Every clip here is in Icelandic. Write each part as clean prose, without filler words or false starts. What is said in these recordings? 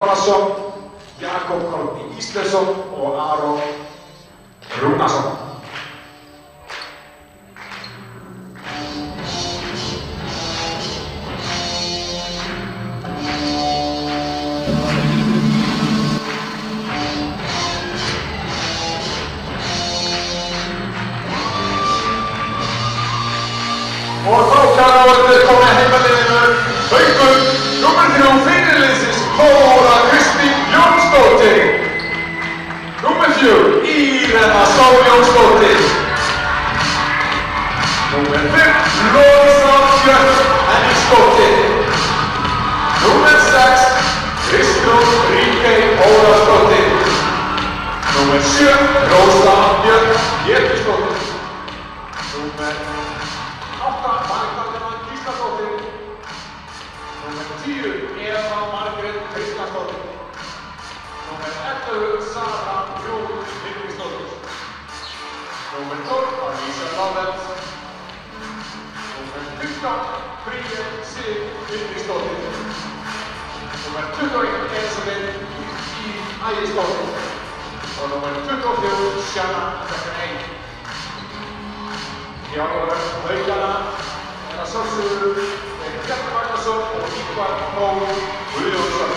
Jónasson, Jakob Kolbi Ísleson og Aron Rúnarsson. Og þá kjaravarnir komið heimaliðinu Haukur, númer 3 fyrirliðsins Þóra Kristín Jónsdóttir. Númer 4 Írena Sól Jónsdóttir. Númer 5 Rósa Björk Henningsdóttir. Númer 6 Kristrún Ríkey Ólafsdóttir. Númer 7 Rósa Björk Pétursdóttir. Númer 8 Magdalena Gísladóttir. Númer 10 Eva Margrét Kristjánsdóttir. Númer 11 Sara Jón Lindgrímsdóttir. Númer 12 Alísa Láveld. Númer 15 Bríet Sif Lindgrímsdóttir. Númer 21 Elisabeth Ír Ægisdóttir. Og númer 24 Sjanna Bekkar. Þjálfarar Haukana að sjálfsögðu Bjarni Magnússon og Ívar Már Guðjónsson.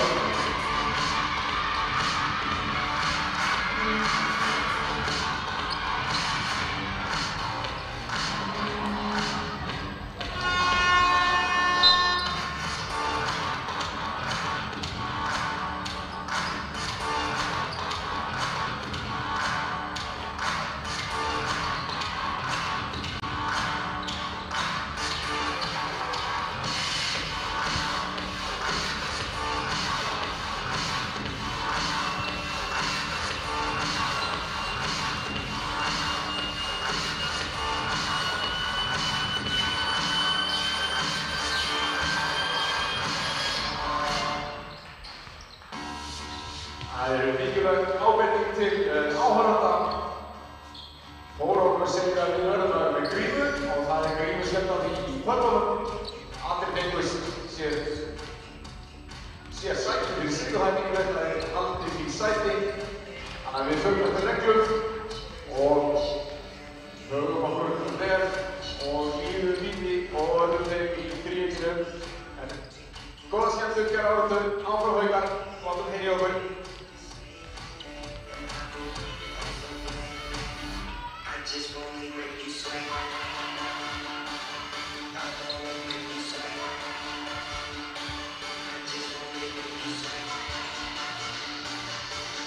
Það eru mikilvæg ábending til áhorfenda. Þóra okkur segja að við verðum að vera með grímu og það er grímusvefnandi í pöllunum. Allir fengur sér sæti fyrir sigurhæfingu, þetta er haldið í sæti. Þannig að við fögnum eftir reglum og höfum okkur vel og lífum víti og öllum þeim í þrívíkinu. En góða skemmtum, kæra áhorfendur, áfram Haukar, látum heyri okkur. Just wanna make you sweat. I wanna make you sweat. I just wanna make you sweat.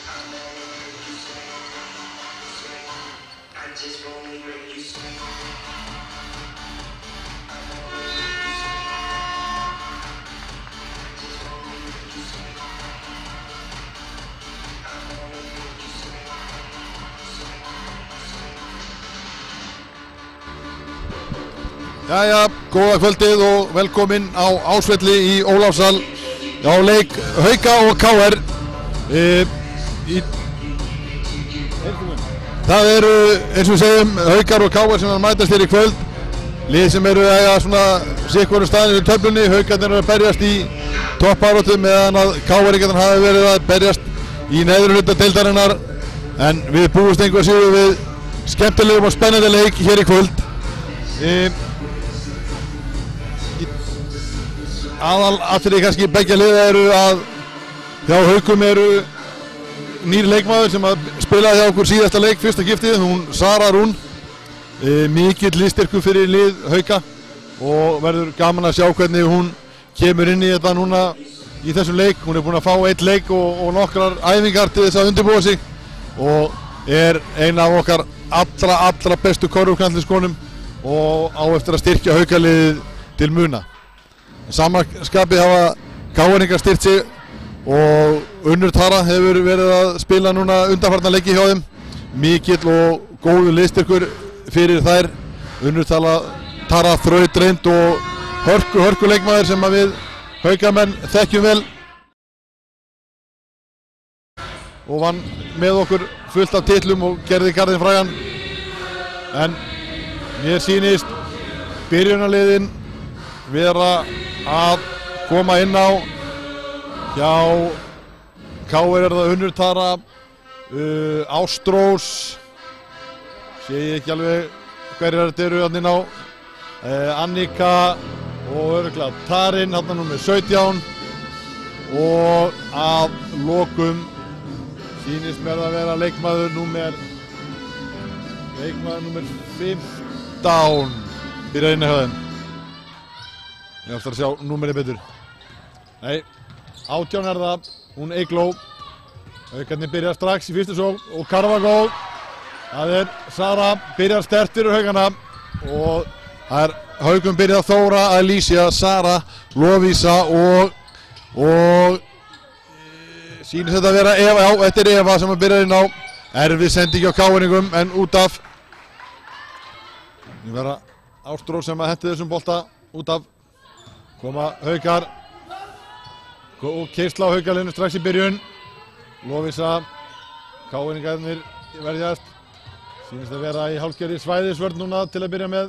I wanna make you sweat. Sweat. I just wanna make you sweat. I wanna make you sweat. I just wanna make you sweat. I wanna make you sweat. Jæja, góða kvöldið og velkomin á Ásvelli í Ólafssal á leik Hauka og KR. Það eru, eins og við segjum, Haukar og KR sem mætast hér í kvöld. Lið sem eru að eiga svona sikkvorum staðinn í töflunni. Haukarnir eru að berjast í toppbaráttu meðan að KR-ingarnir hafi verið að berjast í neðri hluta deildarinnar. En við búumst einhver síður við skemmtilegum og spennandi leik hér í kvöld. Aðalatriði kannski beggja liða eru að hjá Haukum eru nýr leikmaður sem að spilaði hjá okkur síðasta leik, fyrsta giftið, hún Sara Rún. Mikill liðstyrkur fyrir lið Hauka og verður gaman að sjá hvernig hún kemur inn í þetta núna í þessum leik. Hún er búin að fá einn leik og nokkrar æfingar til þess að undirbúa sig og er eina af okkar allra bestu körfuknattleikskonum og á eftir að styrkja Haukaliðið til muna. Samanskapið hafa KR-ingar styrkt sig og Unnur Tara hefur verið að spila núna undanfarna leiki hjá þeim. Mikill og góður liðstyrkur fyrir þær. Unnur Tara þrautreind og hörku leikmaður sem að við Haukamenn þekkjum vel og vann með okkur fullt af titlum og gerði garðinn frægan. En mér sýnist byrjunarliðin vera að koma inn á hjá KR er það Unnur Tara, Ástrós, sé ég ekki alveg hverjar þetta eru hann inn á, Annika og örugglega Tarin, hann númer 17 og að lokum sýnist mér að vera leikmaður númer 15 byrjar inn í höfðin. Ég ætla að sjá númerið betur. Nei, 18 er það, hún Eygló. Haukarnir byrjar strax í fyrstu sókn og Carvagó. Það er Sara, byrjar sterkt fyrir Haukana og það er Haukum byrjað Þóra, Alicia, Sara, Lovísa og sýnist þetta að vera Eva, já, þetta er Eva sem að byrja inn á. Erfið sending á Káiningum en út af. Það verða Ástrós sem að hendi þessum bolta út af. Koma Haukar og keyrsla á Haukalinu strax í byrjun. Lovísa, Káiningarnir verðjast. Sýnist að vera í hálfgerði svæðisvörn núna til að byrja með.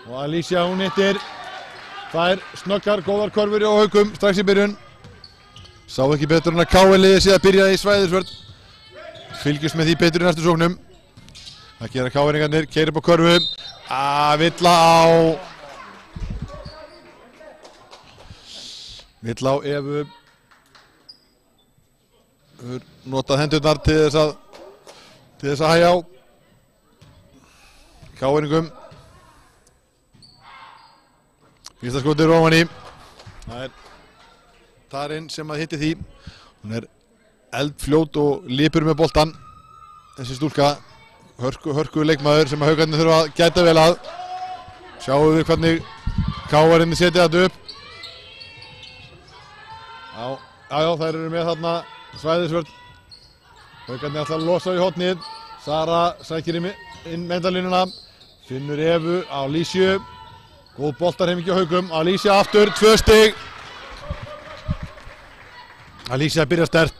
Og Alicia hún hittir. Þær snöggar, góðar körfur á Haukum strax í byrjun. Sá ekki betur en að KL-liðið sé að byrja í svæðisvörn. Fylgjast með því betur í næstu sóknum. Það gera Káinningarnir, keyrir upp á körfu. Vill á Evu. Notað hendurnar til þess að hægja á Káiningum. Fyrsta skotið ofan í. Það er Tarin sem að hitti því. Hún er eldfljót og lipur með boltan. Þessi stúlka, hörku leikmaður sem að Haukarnir þurfa að gæta vel að. Sjáum við hvernig KR-inni setja þetta upp. Já, þær eru með þarna svæðisvörn. Haukarnir ætla að losa í hornið. Sara sækir inn meðalínuna. Finnur Evu á Lísju. Góð boltarhefingi á Haukum. Alicia aftur, 2 stig. Alicia byrjar sterkt.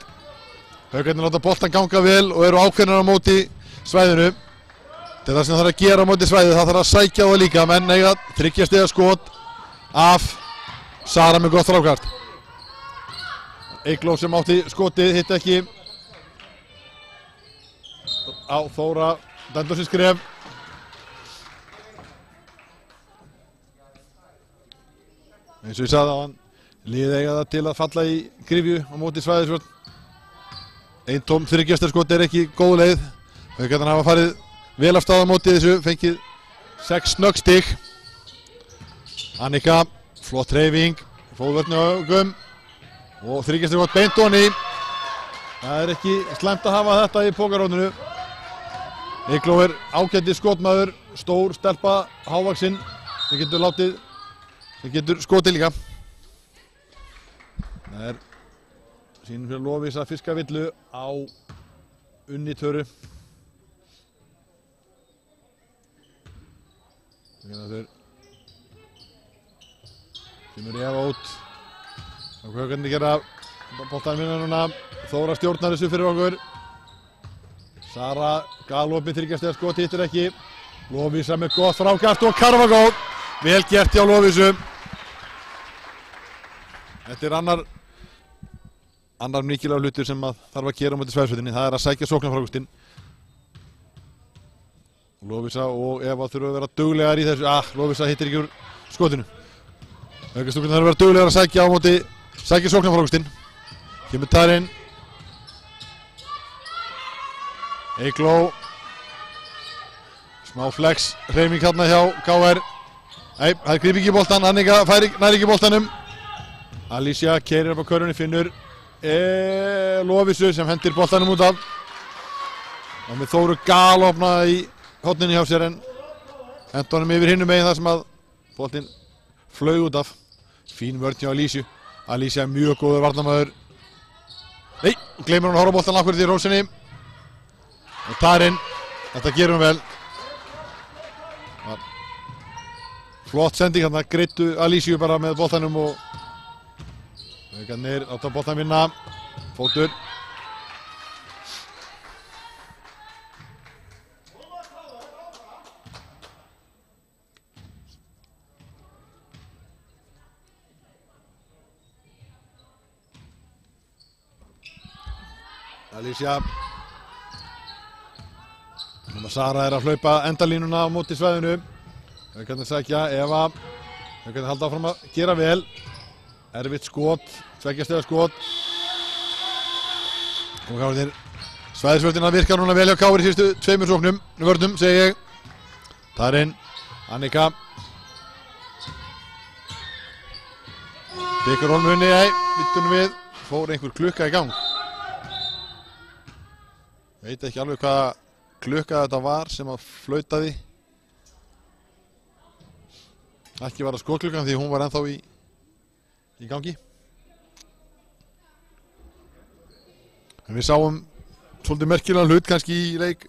Haukarnir láta boltan ganga vel og eru ákveðnir á móti svæðinu. Þetta er það sem það þarf að gera á móti svæðið. Það þarf að sækja á það líka, menn eiga 3 stiga skot af Sara með gott frákast. Eygló sem átti skotið, hitt ekki. Á Þóra, dendur sér skref. Eins og ég sagði á hann, liðið eiga það til að falla í gryfju á móti svæðisvörn. Einn tóm 3 skot er ekki góð leið. Haukarnir hafa farið vel af stað á móti þessu, fengið 6 snögg stig. Annika, flott hreyfing, fóðvörn á Haukum og 3 skot beint ofan í. Það er ekki slæmt að hafa þetta í pókaróninu. Eygló er ágætis skotmaður, stór stelpa, hávaxinn, sem getur skotið líka. Það er sýnum fyrir Lovísa fiskavillu á Unni Töru. Kemur Eva út. Og Haukarnir gera boltann vinna núna. Þóra stjórnar þessu fyrir okkur. Sara galopið 3 stiga skot, hittir ekki. Lovísa með gott frákast og Carvagó. Vel gert hjá Lovísu. Þetta er annar mikilvægur hlutur sem að þarf að gera á móti svæðisvörninni. Það er að sækja sóknarfrákastinn. Lovísa og Eva þurfa að vera duglegar í þessu. Lovísa hittir ekki úr skotinu. Haukastúlkurnar þarf að vera duglegar að sækja á móti sóknarfrákastinn. Kemur Tarin. Eygló. Smá flex hreyfing hérna hjá KR. Nei, það grýp ekki í boltan. Annika nær ekki í boltanum. Alicia keyrir upp á körfunni, finnur Lovísu sem hendir boltanum út af. Og með Þóru galopna í horninu hjá sér en henti honum yfir hinum megin þar sem að boltinn flaug út af. Fín vörn hjá Alicia. Alicia er mjög góður varnarmaður. Nei, gleymir hún að horfa boltan akkurat í rósinni. Og Tarin, þetta gerir hún vel. Flott sending hérna, greittu Alicia bara með boltanum og Haukarnir átt að boltan vinna. Fótur. Alicia. Núna Sara að hlaupa endalínuna á móti svæðinu. Haukarnir sækja, Eva. Haukarnir halda áfram að gera vel. Erfitt skot, 2 stiga skot. Og Káarnir, svæðisvörðina virkar núna vel hjá Káar í síðustu 2 sóknum. Vörnum, segi ég. Það inn, Annika. Tekur Holmunni, vittunum við. Fór einhver klukka í gang. Veit ekki alveg hvaða klukka þetta var sem að flautaði. Ekki var það skotklukkan því hún var ennþá í gangi. En við sáum svolítið merkilegan hlut kannski í leik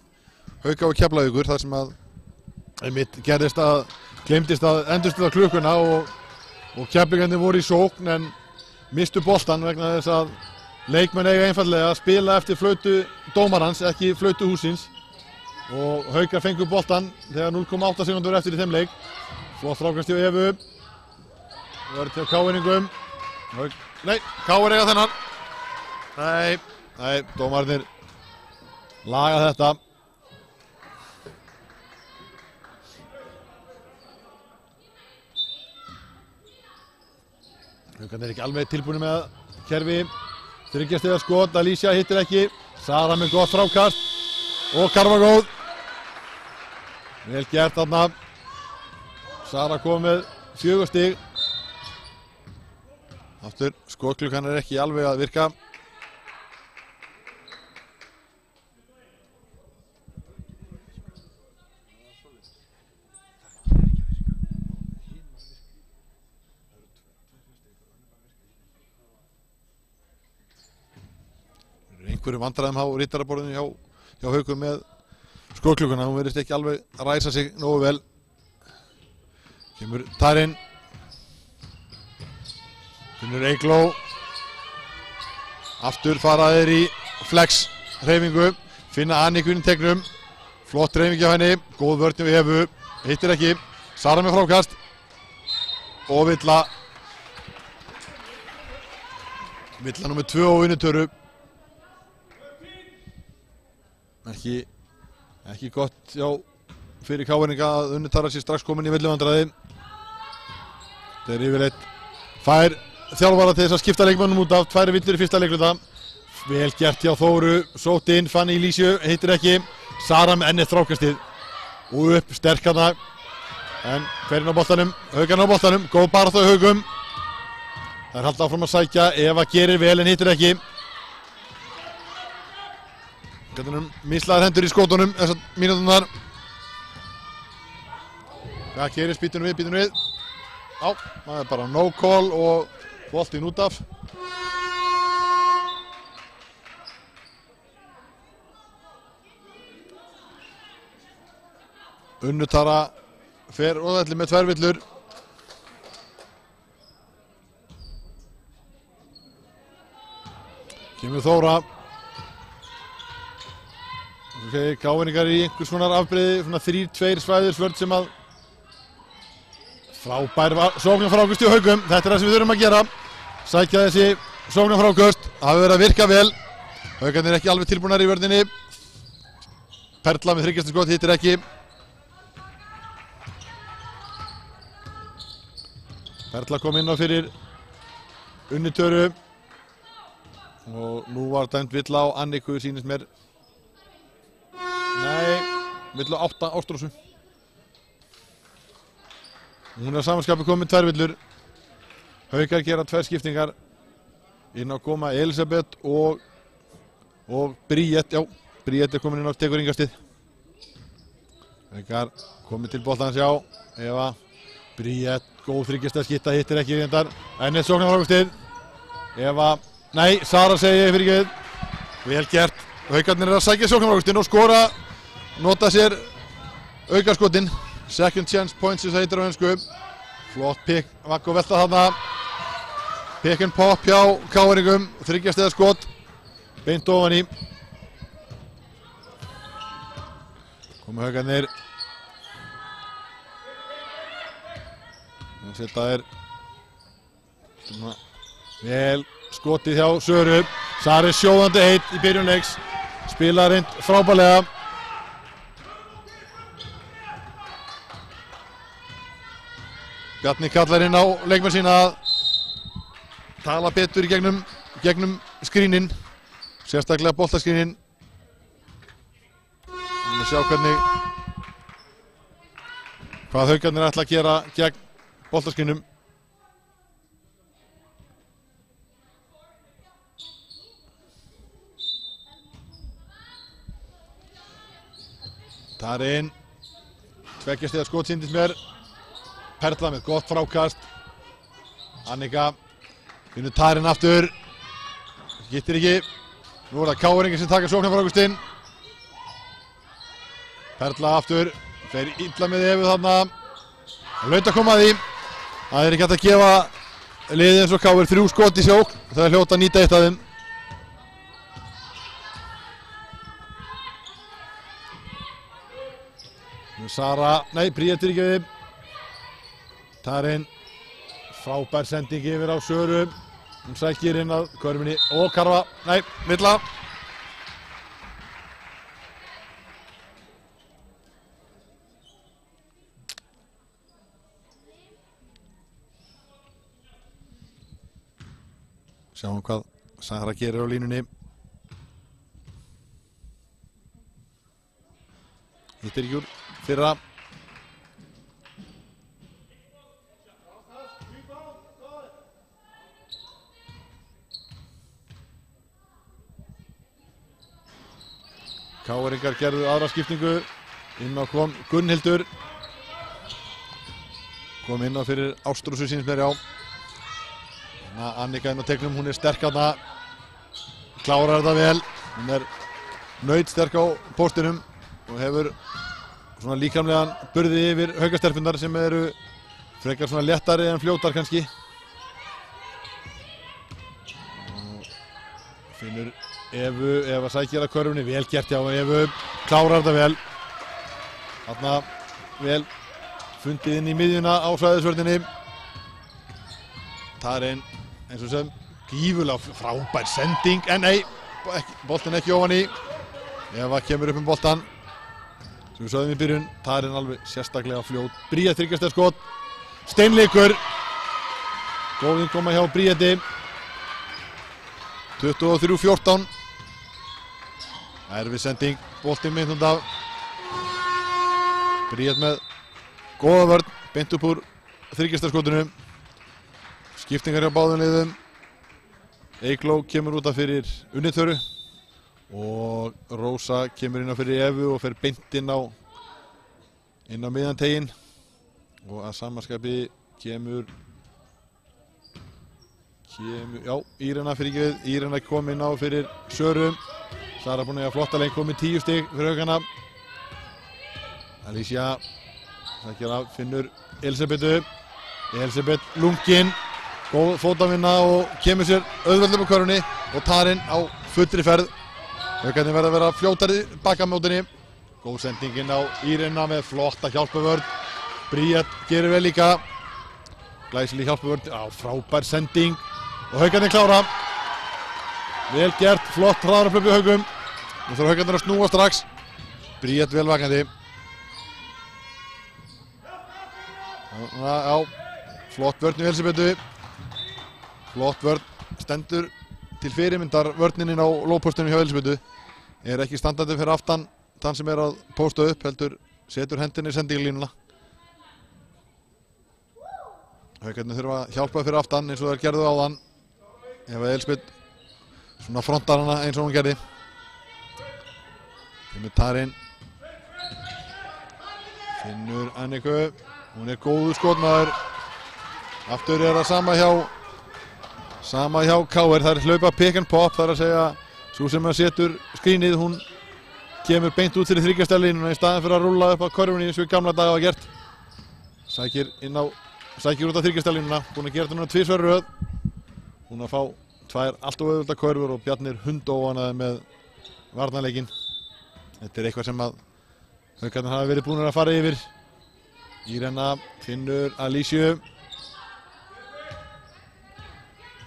Hauka og Keflavíkur þar sem að einmitt gerðist að gleymdist að endurstilla klukkuna og Keflvíkingarnir voru í sókn en mistu boltan vegna þess að leikmenn eiga einfallega að spila eftir flautu dómarans, ekki flautu húsins. Og Haukar fengu boltan þegar 0,8 sekúndur eftir í þeim leik. Flott frákast hjá Evu. Vörð hjá Káiningum. Nei, Káir eiga þennan. Nei, dómarnir laga þetta. Haukarnir er ekki alveg tilbúin með kerfi. 3 stiga skot, Alicia hittir ekki. Sara með gott frákast. Og Karfa góð. Vel gert þarna. Sara kom með 4 stig. Aftur, skotklukkan er ekki alveg að virka. Einhverjum vandræðum á rittaraborðinu hjá Haukum með skotklukuna. Hún verðist ekki alveg að ræsa sig nógu vel. Kemur Tarinn. Finnur Eygló. Aftur fara þeir í flex hreyfingu. Finna Anniku inn í tegnum. Flott hreyfing hjá henni. Góð vörn við Evu. Hittir ekki. Sara með frákast. Og Villa. Villa nummer 2 og vinnutöru. Ekki gott fyrir Káinninga að Unnur sé strax komin í villuvandræði. Þeir eru yfirleitt fær þjálfara til þess að skipta leikmönnum út af 2 villur í fyrsta leikluta. Vel gert hjá Þóru, sótt inn, Fanny Lísju, hittir ekki. Sara með ennið þrákastið og upp, sterk hana. En hverinn á boltanum? Haukarn á boltanum, góð bara þau Haukum. Það er haldið áfram að sækja, Eva gerir vel en hittir ekki. Mislaðar hendur í skótunum þessar mínúturnar. Hvað gerist, býtum við. Já, það er bara no call og boltinn út af. Unnur Tara fer óðalli með 2 villur. Kemur Þóra. Káinningar í einhvers konar afbrigði, svona 3-2 svæðisvörn sem að frábær sóknarfrákust í Haukum. Þetta er það sem við þurfum að gera. Sækja þessi sóknarfrákust. Það hafi verið að virka vel. Haukarnir er ekki alveg tilbúnar í vörninni. Perla með 3 skot, hittir ekki. Perla kom inn á fyrir Unnitöru. Og nú var dæmt Villa á Anniku, sýnist mér. Nei, Villa 8 Ástrósu. Hún er á samanskapi komin 2 villur. Haukar gera 2 skiptingar. Inn á koma Elisabeth og Bríett. Já, Bríett er komin inn á tekur yngastið. Haukar komið til boltans, já. Eva, Bríett, góð 3 stiga skipta, hittir ekki reyndar. Ennið sóknarfrákustið. Eva, nei, Sara segi ég fyrir ekki. Vel gert. Haukarnir er að sækja sóknarfrákustinn og skora. Nota sér aukaskotinn. Second chance points þess að heitir á hensku. Flott pick, vakk og velta þarna. Pick and pop hjá Káinningum. 3 stiga skot. Beint ofan í. Komu Haukarnir. Þetta er vel skotið hjá Söru. Sari sjóðandi heitt í byrjun leiks. Spila reynd frábærlega. Bjarni kallar inn á leikmenn sína að tala betur í gegnum skrínin. Sérstaklega boltaskrínin. Við erum að sjá hvað Haukarnir ætla að gera gegn boltaskrinnum. Tarinn, 2 stiga skot sýndist mér. Perla með gott frákast. Annika finnur Tarinn aftur. Gittir ekki. Nú er það Káringi sem taka sóknarfrákastinn. Perla aftur. Fer illa með Evu þarna. Laut að koma að því. Það er ekki hægt að gefa liðið eins og Káir 3 skot í sjókn. Það er hljóta að nýta eitt af þeim. Sara, nei, Bríet er ekki við. Tarinn, frábær sending yfir á Söru. Hún sækir inn að körfunni og Karfa, nei, villa. Sjáum hvað Sara gerir á línunni. Hittir ekki úr fyrra. Káringar gerðu aðra skiptingu. Inn á kom Gunnhildur. Kom inn á fyrir Ástrúsu sýnist mér, já. Annika inn á tegnum, hún er sterk þarna. Klárar þetta vel. Hún er nautsterk á póstinum og hefur svona líkamlegan burði yfir Haukastelpurnar sem eru frekar svona léttari en fljótar kannski. Og finnur Evu, Eva sækir að körfunni, vel gert hjá Evu, klárar þetta vel. Þarna vel fundið inn í miðjuna á svæðisvörninni. Tarinn, eins og sem gífurlega frábær sending, en nei, boltinn ekki ofan í. Eva kemur upp boltan. Sem við sögðum í byrjun, Tarinn alveg sérstaklega fljót. Bríet 3 stiga skot. Steinleikur. Góð innkoma hjá Bríeti. 23-14. Erfið sending, boltinn beint út af. Bríet með góða vörn, beint upp úr 3 stiga skotinu. Skiptingar hjá báðum liðum. Eygló kemur út af fyrir Unnithöru og Rósa kemur inn á fyrir Evu og fer beint inn á miðjan teginn. Og að samanskapi kemur já, Írena fyrir ekki við. Írena kom inn á fyrir Söru. Sara búin að eiga flotta leik, komin 10 stig fyrir Haukana. Alicia sækir af, finnur Elisabethu. Elisabeth lungin. Góð fótavinna og kemur sér auðveldlega á körfunni og Tarinn á fullri ferð. Haukarnir verða að vera fljótari bakamótinni. Góð sendingin á Írena með flotta hjálpavörn. Bríet gerir vel líka. Glæsileg hjálpavörn á frábær sending og Haukarnir klára. Vel gert, flott hraðaraflöp í Haukum. Nú þarf Haukarnir að snúa strax. Bríet vel vakandi. Já, flott vörn í Elisabethu. Flott vörn, stendur til fyrirmyndar vörninn á lóðpóstunum hjá Elisabethu. Er ekki standandi fyrir aftan þann sem er að pósta upp, heldur setur hendinni í sendinglínuna. Haukarnir þurfa að hjálpa fyrir aftan eins og þær gerðu áðan. Ef Elisabeth svona frontar hana eins og hún gerði. Kemur Tarinn. Finnur Anniku. Hún er góður skotmaður. Aftur er það sama hjá KR. Það er hlaupa pick and pop. Það er að segja svo sem að setur skrínið. Hún kemur beint út fyrir 3 stiga línuna í staðinn fyrir að rúlla upp á körfunni eins og í gamla daga var gert. Sækir út á 3 stiga línuna. Búin að gera þetta núna 2 í röð. Búin að fá 2 allt of auðvelda körfur og Bjarni er hundóanaði með varnarleikinn. Þetta er eitthvað sem að Haukarnir hafa verið búin að fara yfir. Írena finnur Alísiu.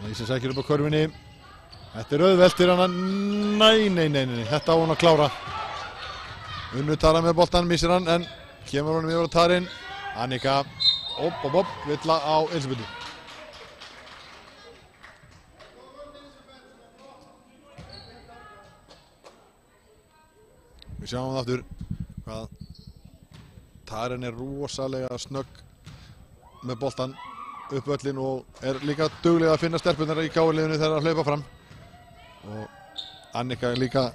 Alísiu sækir upp á körfunni. Þetta auðvelt fyrir hana. Nei. Þetta á hún að klára. Unnur Tara með boltan, missir hann, en kemur honum yfir á Tarin. Annika, villa á Elsabetu. Við sjáum það aftur hvað Tarin rosalega snögg með boltan upp völlin og líka duglega að finna stelpunar í KR-liðinu þegar að hlaupa fram. Og Annika líka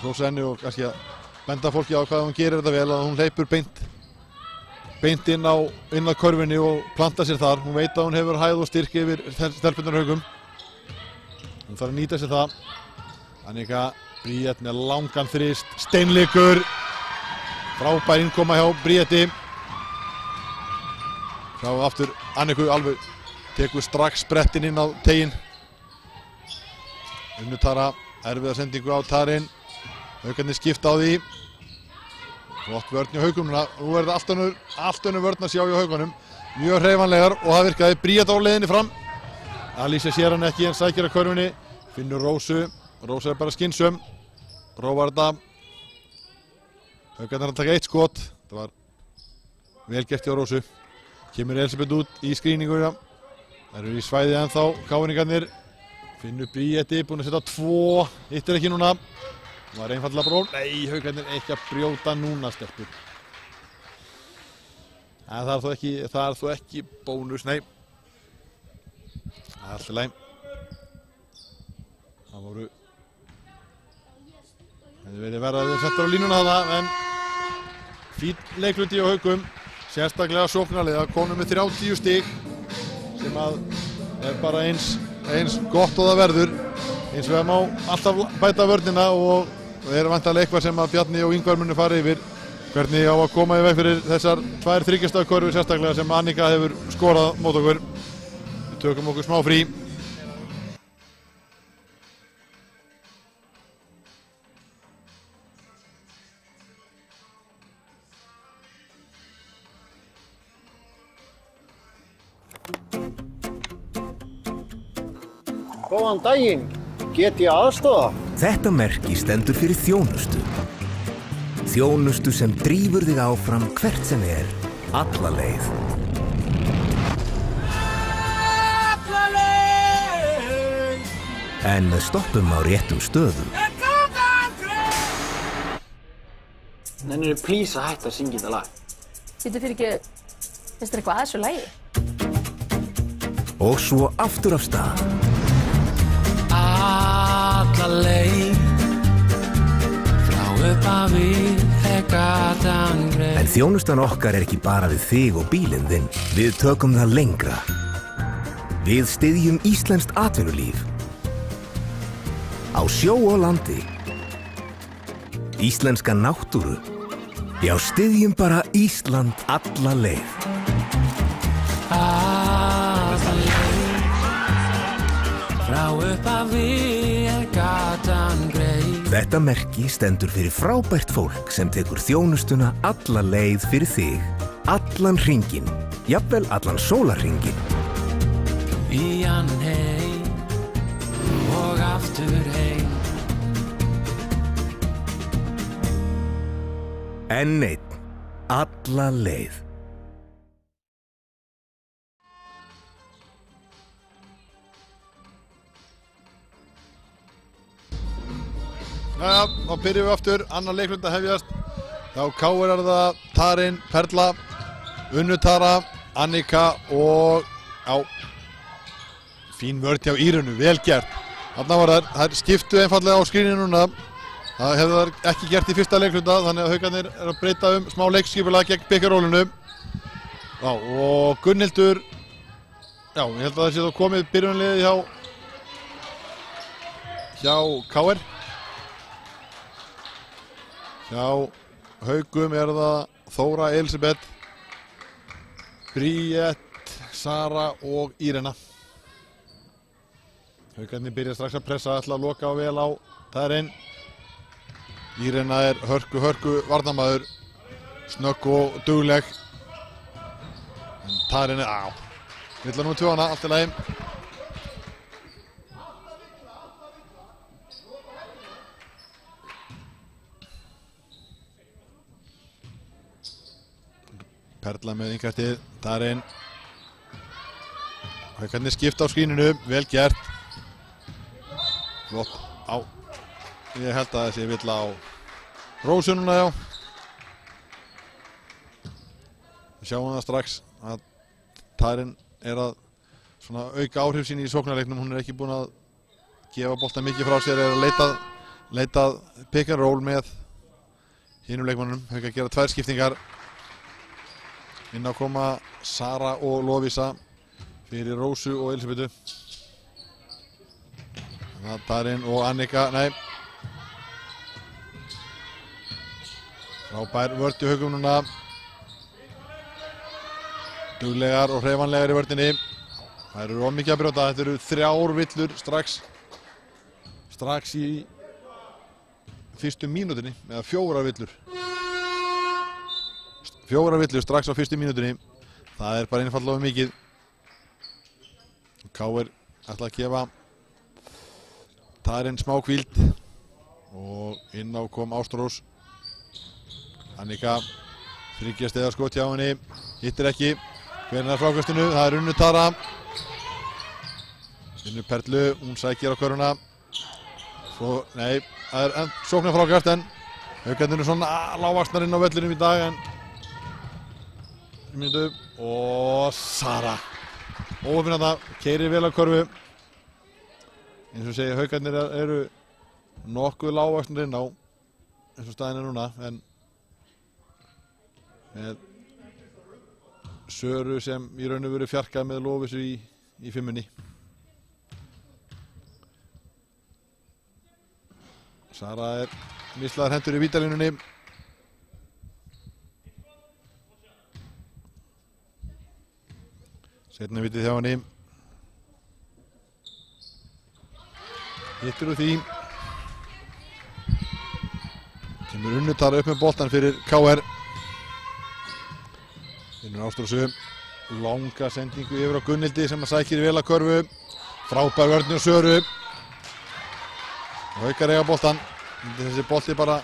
hrósa henni og kannski að benda fólki á hvað hún gerir þetta vel, að hún hleypur beint inn að körfunni og planta sér þar. Hún veit að hún hefur hæð og styrk yfir stelpunar haugum. Hún þarf að nýta sér það. Annika Bríett með langan þrist, steinleikur, frábær innkoma hjá Bríetti. Sjáum aftur Anniku alveg tekur strax sprettinn inn á teginn. Unnur Tara, erfiða sendingu á Tarin. Haukarnir skipta á því. Flott vörn hjá haugum núna. Nú er þetta allt önnur vörn að sjá hjá haugunum. Mjög hreyfanlegar og það virkaði. Bríett á leiðinni fram. Alicia sér hann ekki en sækir að körfunni. Finnur Rósu. Rósa bara skynsöm. Rófar þetta. Haukarnir að taka eitt skot. Það var vel gert hjá Rósu. Kemur Elisabeth út í skrýningu. Það eru í svæði ennþá KR-ingarnir. Finnur Bríetti, búinn að setja 2. Hittir ekki núna. Það var einfallega bról. Nei, haukarnir ekki að brjóta núna stelpur. En það er þó ekki bónus, nei. Það er alltaf læg. Það voru... Það hefði verið verið að við setja á línuna þarna, en fín leikluti á haugum. Sérstaklega sóknarlega, konum með 30 stig, sem að er bara eins gott og það verður. Eins og það má alltaf bæta vörnina og það er væntanlega eitthvað sem að Bjarni og Ingvar munu fara yfir. Hvernig á að koma í veg fyrir þessar 2 þriggjastaðakörfur sérstaklega sem Annika hefur skorað mót okkur. Við tökum okkur smá frí. Góðan daginn, get ég aðstoða? Þetta merki stendur fyrir þjónustu. Þjónustu sem drífur þig áfram hvert sem er, alla leið. Alla leið! En með stoppum á réttum stöðum. Nennirðu please að hætta að syngja þetta lag? Þetta fyrir ekki, finnst þér eitthvað að þessu lagi? Og svo aftur af stað. Alla leið frá upphafi er gatan greið. En þjónustan okkar er ekki bara við þig og bílinn þinn. Við tökum það lengra. Við styðjum íslenskt atvinnulíf. Á sjó og landi. Íslenska náttúru. Já, styðjum bara Ísland alla leið. Alla leið frá upphafi er gatan greið. Þetta merki stendur fyrir frábært fólk sem tekur þjónustuna alla leið fyrir þig. Allan hringinn, jafnvel allan sólarhringinn. Í hann heim og aftur heim. Enn einn, alla leið. Jæja, þá byrjum við aftur, annar leiklund að hefjast. Þá KR er það Tarin, Perla, Unnur Tara, Annika og fín vörn hjá Írunu, vel gert. Þarna var þær skiptu einfallega á skríninu núna. Það hefði þær ekki gert í fyrsta leiklunda, þannig að haukarnir er að breyta smá leikskipulag gegn bikarrólinu. Já, og Gunnhildur, já, ég held að það sé þá komið byrjunliðið hjá KR. Hjá haugum er það Þóra Elisabeth, Bríett, Sara og Írena. Haukarnir byrja strax að pressa, ætla að loka vel á Tarin. Írena er hörku varnarmaður, snögg og dugleg. En Tarin er villa númer 2 hana, allt í lagi. Perla með innkastið, Tarinn. Haukarnir skipta á skríninu, vel gert. Flott á. Ég held að þessi vill á Rósu núna, já. Við sjáum það strax að Tarinn að svona auka áhrif sín í sóknarleiknum. Hún ekki búin að gefa bolta mikið frá sér, að leita pick and roll með hinum leikmannum. Haukar gera 2 skiptingar. Inn á koma Sara og Lovísa fyrir Rósu og Elísabetu. Tarinn og Annika, nei. Frábær vörn í Haukum núna. Duglegar og hreyfanlegar í vörninni. Það eru ómikið að brjóta, þetta eru 3 villur strax í fyrstu mínútinni, eða 4 villur. 4 villur strax á fyrstu mínútinni. Það bara einfaldlega mikið. KR ætla að gefa Tarinn smá hvíld og inn á kom Ástrós. Annika, 3 stiga skot hjá henni, hittir ekki. Hvernig frákastinu, það er Unnu Tara. Unnu Perlu, hún sækir á körfuna. Svo, nei, það er sóknar frákast en Haukarnir svona lágvaxnar inn á vellinum í dag en myndu og Sara. Ófinna keyrir vel á körfu. Eins og segja, Haukarnir eru nokkuð lágvaxnar inn á eins og staðin núna en með Söru sem í raun og veru fjarkað með Lovísu í 5-unni. Sara mislaðar hendur í vítalínunni. Seinna vitið hjá henni. Hittir úr því. Kemur Unnu Tara upp með boltan fyrir KR. Finnur Ástrósu, langa sendingu yfir á Gunnhildi sem að sækir vel að körfu. Frábær vörn og Söru. Og Haukar eiga boltan. Þessi bolti bara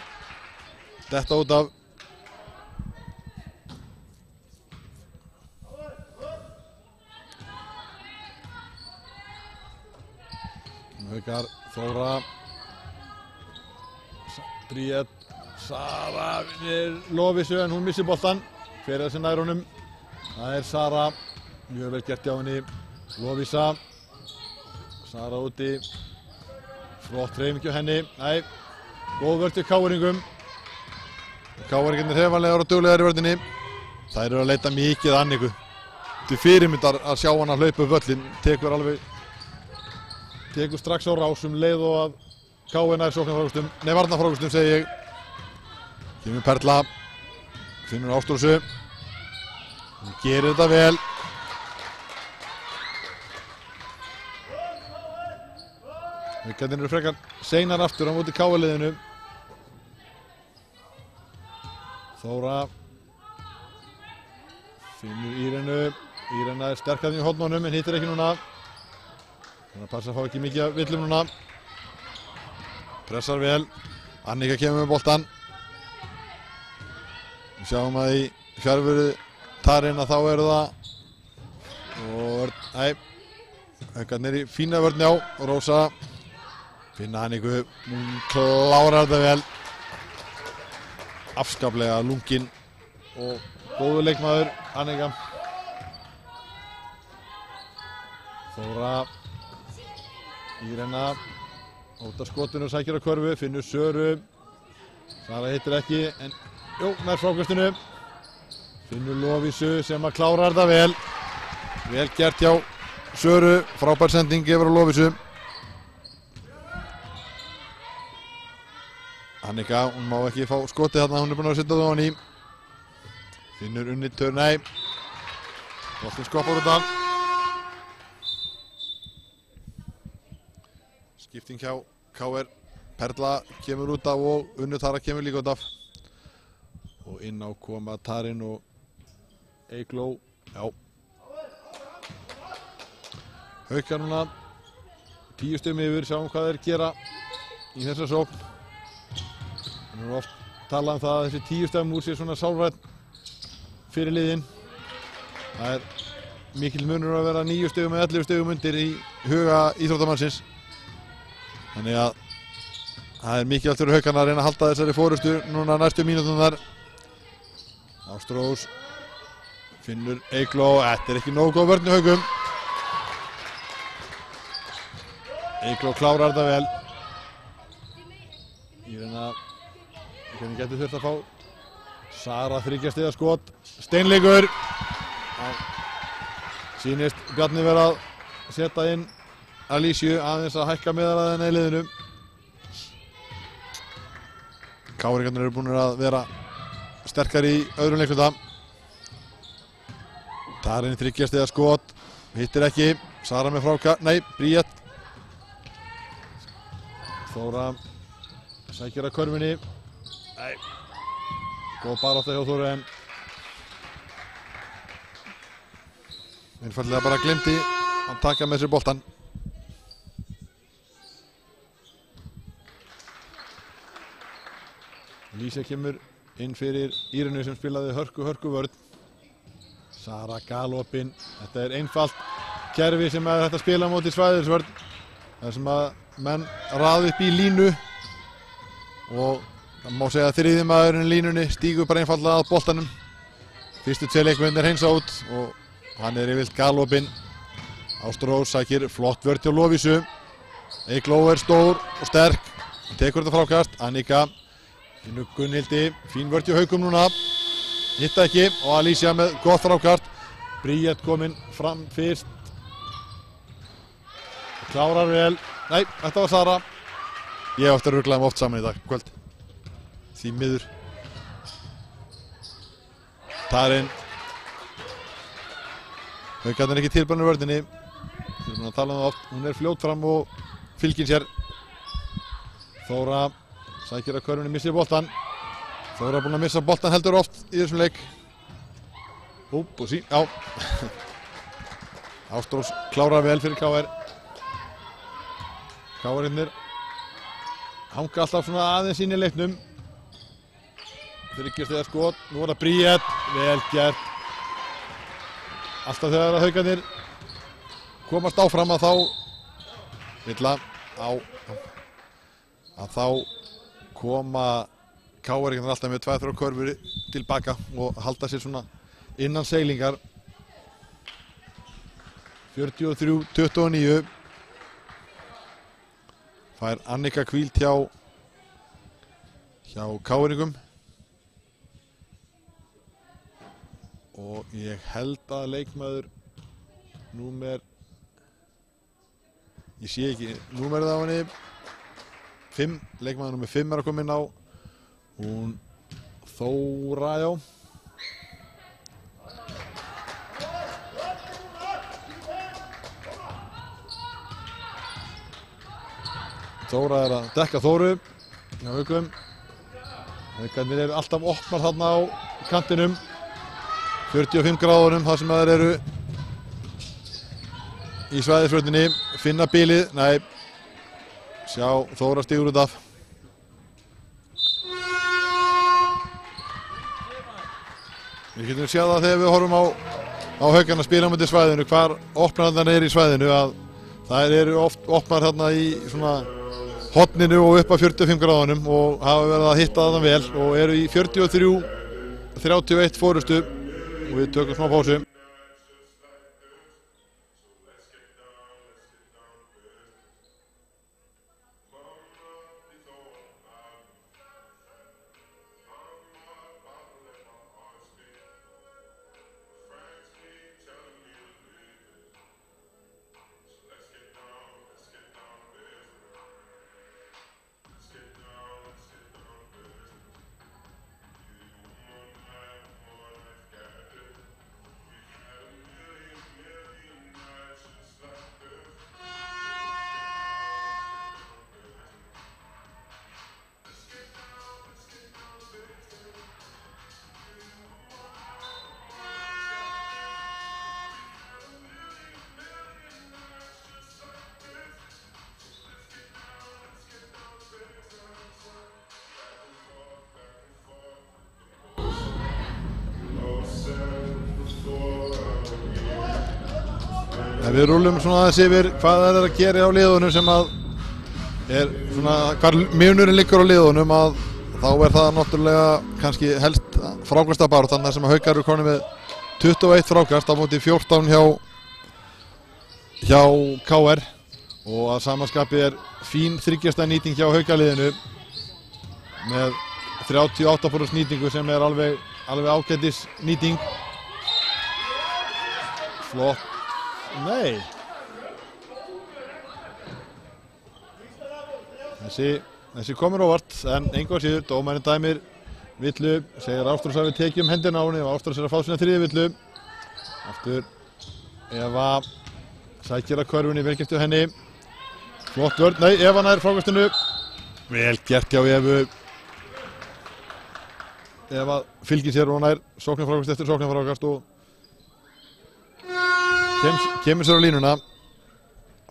detta út af. Haukar, Þóra. Bríett, Sara vinnir Lovísu en hún missir boltan. Hver þessi nær honum? Það er Sara. Mjög vel gert hjá henni. Lovísa. Sara úti. Flott hreyfing hjá henni. Nei. Góð vörn til KR-ingum. KR-ingarnir hefanlegar og duglegar í vörninni. Þær eru að leita mikið að Anniku. Til fyrirmyndar að sjá hana hlaupa upp völlin. Tekur strax á rásum leið og að KR nær sóknarfrákustum. Nei, varnarfrákustum segi ég. Kemur Perla. Finnur Ástrósu. Hún gerir þetta vel. Haukarnir eru frekar seinar aftur á móti KR-liðinu. Þóra. Finnur Írenu. Írena sterkari í hornunum en hittir ekki núna. Þannig að passa að fá ekki mikið af villum núna. Pressar vel. Annika kemur með boltan. Við sjáum að í fjárveru Tarinn að þá eru það og nei, Haukarnir í fína vörn á Rósa. Finna Anniku, hún klárar þetta vel. Afskaplega lungin og góður leikmaður Annika. Þóra. Írena. Óta skotinu og sækir á körfu, finnur Söru. Sara hittir ekki en jú, nær frákastinu. Finnur Lovísu sem að klára þetta vel. Vel gert hjá Söru. Frábær sending gefur á Lovísu. Annika, hún má ekki fá skotið þarna, hún búin að setja það á henni. Finnur Unni Törnæ. Boltinn skoppar út af. Skipting hjá KR. Perla kemur út af og Unnu Tara kemur líka út af. Og inn á koma Tarinn og Eygló. Já. Haukar núna 10 stigum yfir, sjáum hvað þeir gera í þessa sókn. Við erum oft talað um það að þessi 10 stigum úr sér svona sálræn fyrir liðin. Það mikill munur að vera 9 stigum eða 11 stigum undir í huga íþróttamannsins. Þannig að það mikilvægt fyrir Haukana að reyna að halda þessari forystu núna næstu mínúturnar. Ástrós finnur Eygló, þetta ekki nógu góð vörn í Haukum. Eygló klárar þetta vel. Í reyna hvernig getur þurft að fá Sara 3 stiga skot. Steinleikur. Sýnist Bjarni vera að setja inn Alísiu aðeins að hækka meðalæðina í liðinu. Káringarnir eru búin að vera sterkari í öðrum leikluta. Tarin 3 stiga skot. Hittir ekki. Sara með fráka. Nei, Bríett. Þóra sækir að körfunni. Nei. Góð barátta hjá Þóru en einfallega bara glemdi að taka með sér boltan. Lísa kemur inn fyrir Írinu sem spilaði hörku vörn. Sara galopin. Þetta er einfalt kerfi sem er hægt að spila á móti svæðisvörn. Það sem að menn raða upp í línu og það má segja að þriðji maðurinn í línunni stígur bara einfallega að boltanum. Fyrstu 2 leikmennir hreinsa út og hann er yfirleitt galopin. Ástrós sækir flott vörn hjá Lovísu. Eygló er stór og sterk. Hann tekur þetta frákast. Annika finnur Gunnhildi. Fín vörn hjá Haukum núna. Hitta ekki og Alísia með gott frákast. Bríett kominn fram fyrst. Klárar vel. Nei, þetta var Sara. Ég átti að rugla oft saman í dag kvöld. Því miður. Tarin. Haukarnir ekki tilbúinir vörninni. Við erum að tala um það oft. Hún er fljót fram og fylgir sér. Þóra sækir að körfunni missir boltan. Þóra búin að missa boltan heldur oft í þessum leik. Úp og já. Ástrós klárar vel fyrir KR. KR-innir hanga alltaf svona aðeins inn í leiknum. 3 stiga skot. Nú er það Bríett. Vel gert. Alltaf þegar Haukarnir komast áfram að þá þá koma KR-ingarnir alltaf með 2-3 körfur tilbaka og halda sér svona innan seilingar. 43-29 fær Annika hvíld hjá KR-ingum og ég held að leikmaður ég sé ekki númerið á henni 5, leikmaður númer 5 er að koma inn á hún Þóra, já. Þóra er að dekka Þóru hjá Haukum. Haukarnir eru alltaf opnar þarna á kantinum 45 gráðunum þar sem þeir eru í svæðisvörninni, finna bilið, nei, sjá Þóra stígur út af. Við getum séð það þegar við horfum á Haukarna spila mútið svæðinu, hvar opnarnar er í svæðinu, að þær eru oft opnar hérna í svona horninu og upp að 45 gráðunum og hafa verið að hitta þarna vel og eru í 43-31 fórustu og við tökum smá pásu. Við rúllum svona aðeins yfir hvað það að gera á liðunum sem að er svona, hvar munurinn liggur á liðunum, að þá það náttúrulega kannski helst frákastabaráttan þar sem að Haukar eru konum með 21 frákast á móti 14 hjá KR, og að samanskapi fín þryggjasta nýting hjá Haukaliðinu með 38% nýtingu sem alveg ágætis nýting. Flott. Nei. Þessi komur óvart, en engu að síður, dómarinn dæmir villu, segir Ástrós hafi tekið hendina á henni og Ástrós að fá sína 3. villu. Aftur Eva sækir að körfunni, vel gert hjá henni. Flott vörn, nei, Eva nær frákastinu. Vel gert hjá Evu. Eva fylgir sér og nær sóknarfrákast eftir sóknarfrákast og kemur sér á línuna.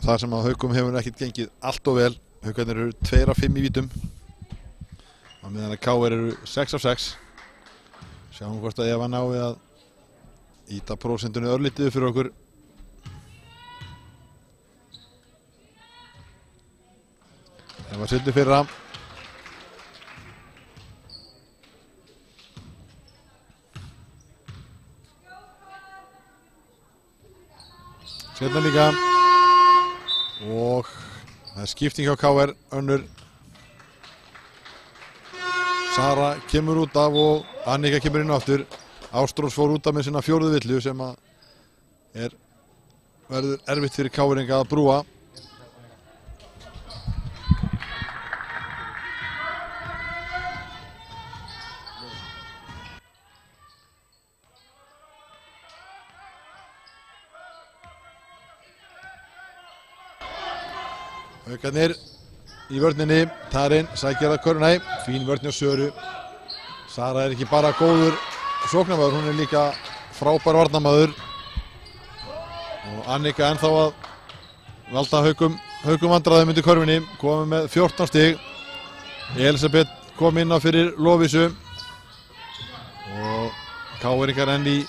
Það sem að Haukum hefur ekkert gengið allt og vel. Haukarnir eru 2 af 5 í vítum, á meðan að KR eru 6 af 6. Sjáum hvort að Eva nái að ýta prósentinu örlítið fyrir okkur. Eva sildi fyrra. Setna líka. Og það skipting hjá KR, önnur. Sara kemur út af og Annika kemur inn aftur. Ástrós fór út af með sína 4. villu sem að verður erfitt fyrir KR-inga að brúa. Haukarnir í vörninni, Tarin sækir að körfunni, fín vörn hjá Söru. Sara ekki bara góður sóknarmaður, hún líka frábær varnarmaður. Og Annika ennþá að valda Haukum vandræðum undir körfunni, komið með 14 stig. Elisabeth kom inn á fyrir Lovísu. Og KR-ingar enn í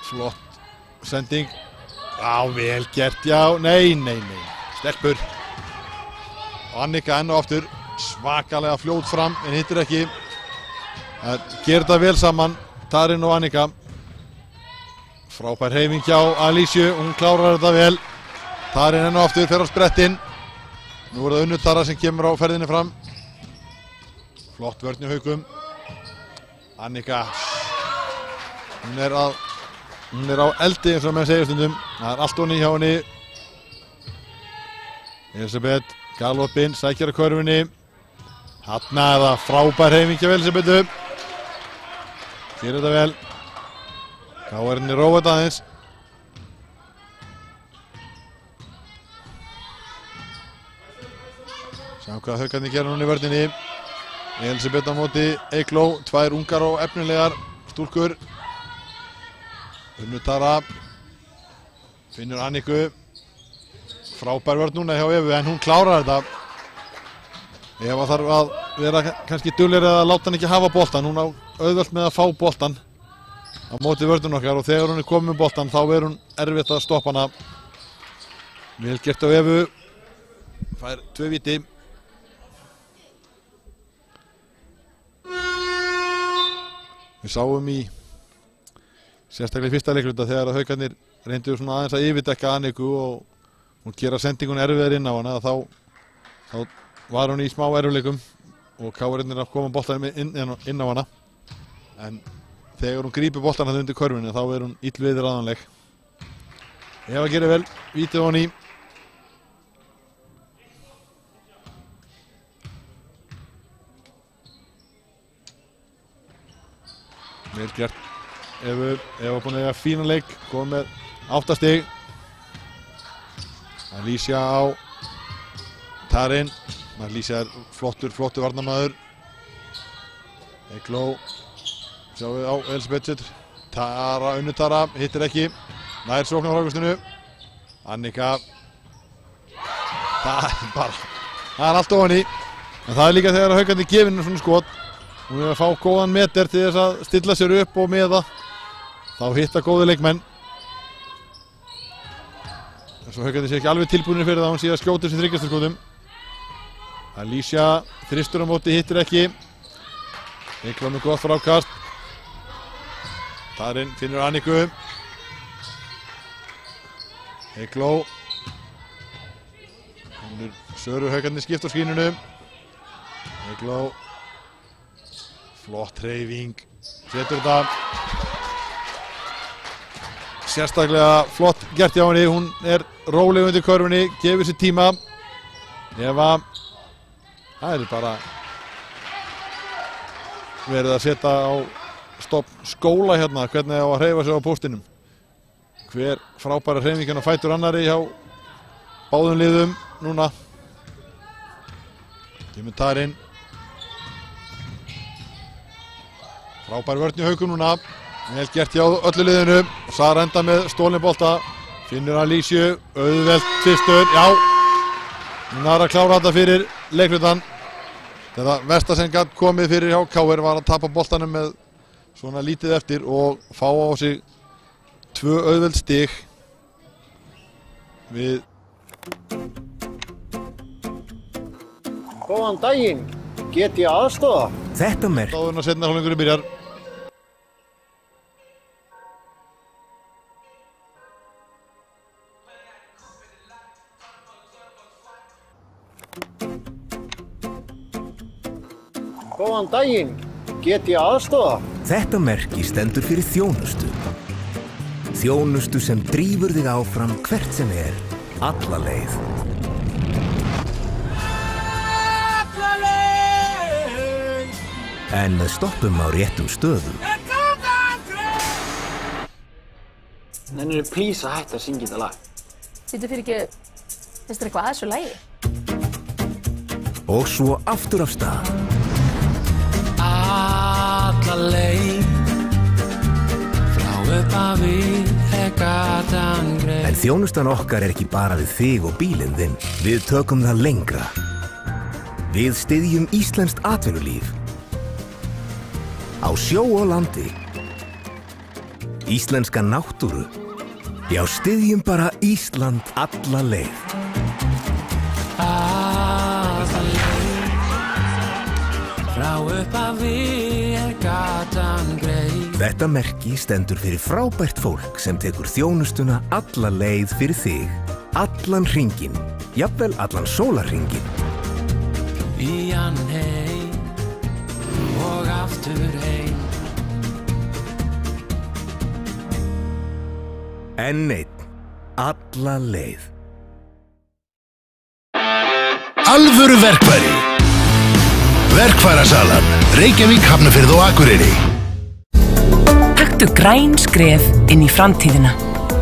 flott sending. Já, vel gert, já, nei, stelpur. Annika enn og aftur, svakalega fljót fram en hittir ekki. Það gerir þetta vel saman, Tarin og Annika. Frábær hreyfing hjá Alísiu, hún klárar þetta vel. Tarin enn og aftur, fer á sprettinn. Nú það Unnur Tara sem kemur á ferðinni fram. Flott vörn hjá Haukum. Annika, hún er á eldi eins og menn segja stundum. Það allt onni hjá henni. Elisabeth galopinn, sækir að körfunni. Þarna það frábær hreyfing hjá Elisabetu. Gerir þetta vel. KR-inni róa þetta aðeins. Sjáum hvað Haukarnir gera núna í vörninni. Elisabeth á móti Eygló, 2 ungar og efnilegar stúlkur. Unnur Tara finnur Anniku. Frábær vörn núna hjá Evu, en hún klárar þetta. Eva þarf að vera kannski duglegri að láta hann ekki hafa boltan. Hún á auðvelt með að fá boltan á móti vörnum okkar og þegar hún er komin með boltan þá hún erfitt að stoppa hana. Vel gert á Evu. Fær 2 víti. Við sáum í sérstaklega í fyrsta leikluta þegar að Haukarnir reyndu svona aðeins að yfirdekka Anniku og hún gera sendingun erfiðar inn á hana, þá var hún í smá erfiðleikum og KR-innir að koma boltanum inn á hana. En þegar hún grípur boltan undir körfunni þá hún illviðraðanleg. Eva gerir vel, vítið á henni. Vel gert. Eva búin að eiga fínan leik, kom með 8 stig. Alísia á Tarin. Alísia flottur varnarmaður. Eygló. Sjáum við á Elisabeth. Tara, Unnur Tara, hittir ekki. Nær sóknarfrákastinu. Annika. Það allt ofan í. En það líka þegar Haukarnir gefur henni svona skot. Hún að fá góðan meter til þess að stilla sér upp og með það. Þá hitta góði leikmenn. Svo Haukarnir sé ekki alveg tilbúinir fyrir það, hún sé að skjóta þessi þriggjastaskotum. Alicia þristur á móti, hittir ekki. Eygló með gott frákast. Tarinn finnur Anniku. Eygló. Söru Haukarnir skipt á skínunum. Eygló. Flott hreyfing. Setur þetta. Sérstaklega flott gert hjá henni. Hún róleg undir körfunni, gefur sér tíma. Eva. Það bara verið að setja á skóla hérna hvernig á að hreyfa sig á póstinum. Hver frábæra hreyfingin á fætur annari hjá báðum liðum núna. Kemur Tarinn. Frábær vörn í Haukum núna. Vel gert hjá öllu liðinu. Sara enda með stólinn bolta. Finnur Alísiu. Auðvelt fyrstur. Já. Hún að klára þetta fyrir leiklutan. Þetta versta sem gat komið fyrir hjá KR var að tapa boltanum með svona lítið eftir og fá á sig 2 auðveld stig við. Góðan daginn. Get ég aðstoða? Þetta merk. Áðurinn að seinni hálfleikurinn byrjar. Góðan daginn. Get ég aðstoða? Þetta merki stendur fyrir þjónustu. Þjónustu sem drífur þig áfram hvert sem alla leið. En með stoppum á réttum stöðum. Nennirðu please að hætta að syngja þetta lag? Sýttu fyrir ekki, finnst þér eitthvað að þessu lagi? Og svo aftur af stað. Alla leið frá upphafi gatan greið. En þjónustan okkar ekki bara við þig og bílinn þinn. Við tökum það lengra. Við styðjum íslenskt atvinnulíf. Á sjó og landi. Íslenska náttúru. Já, styðjum bara Ísland alla leið. Alla leið frá upphafi gatan greið. Þetta merki stendur fyrir frábært fólk sem tekur þjónustuna alla leið fyrir þig. Allan hringinn, jafnvel allan sólarhringinn. Í hann heim og aftur heim. Enn einn, alla leið. Alvöru verkfæri. Verkfærasalan, Reykjavík, Hafnarfjörð og Akureyri. Taktu græn skref inn í framtíðina.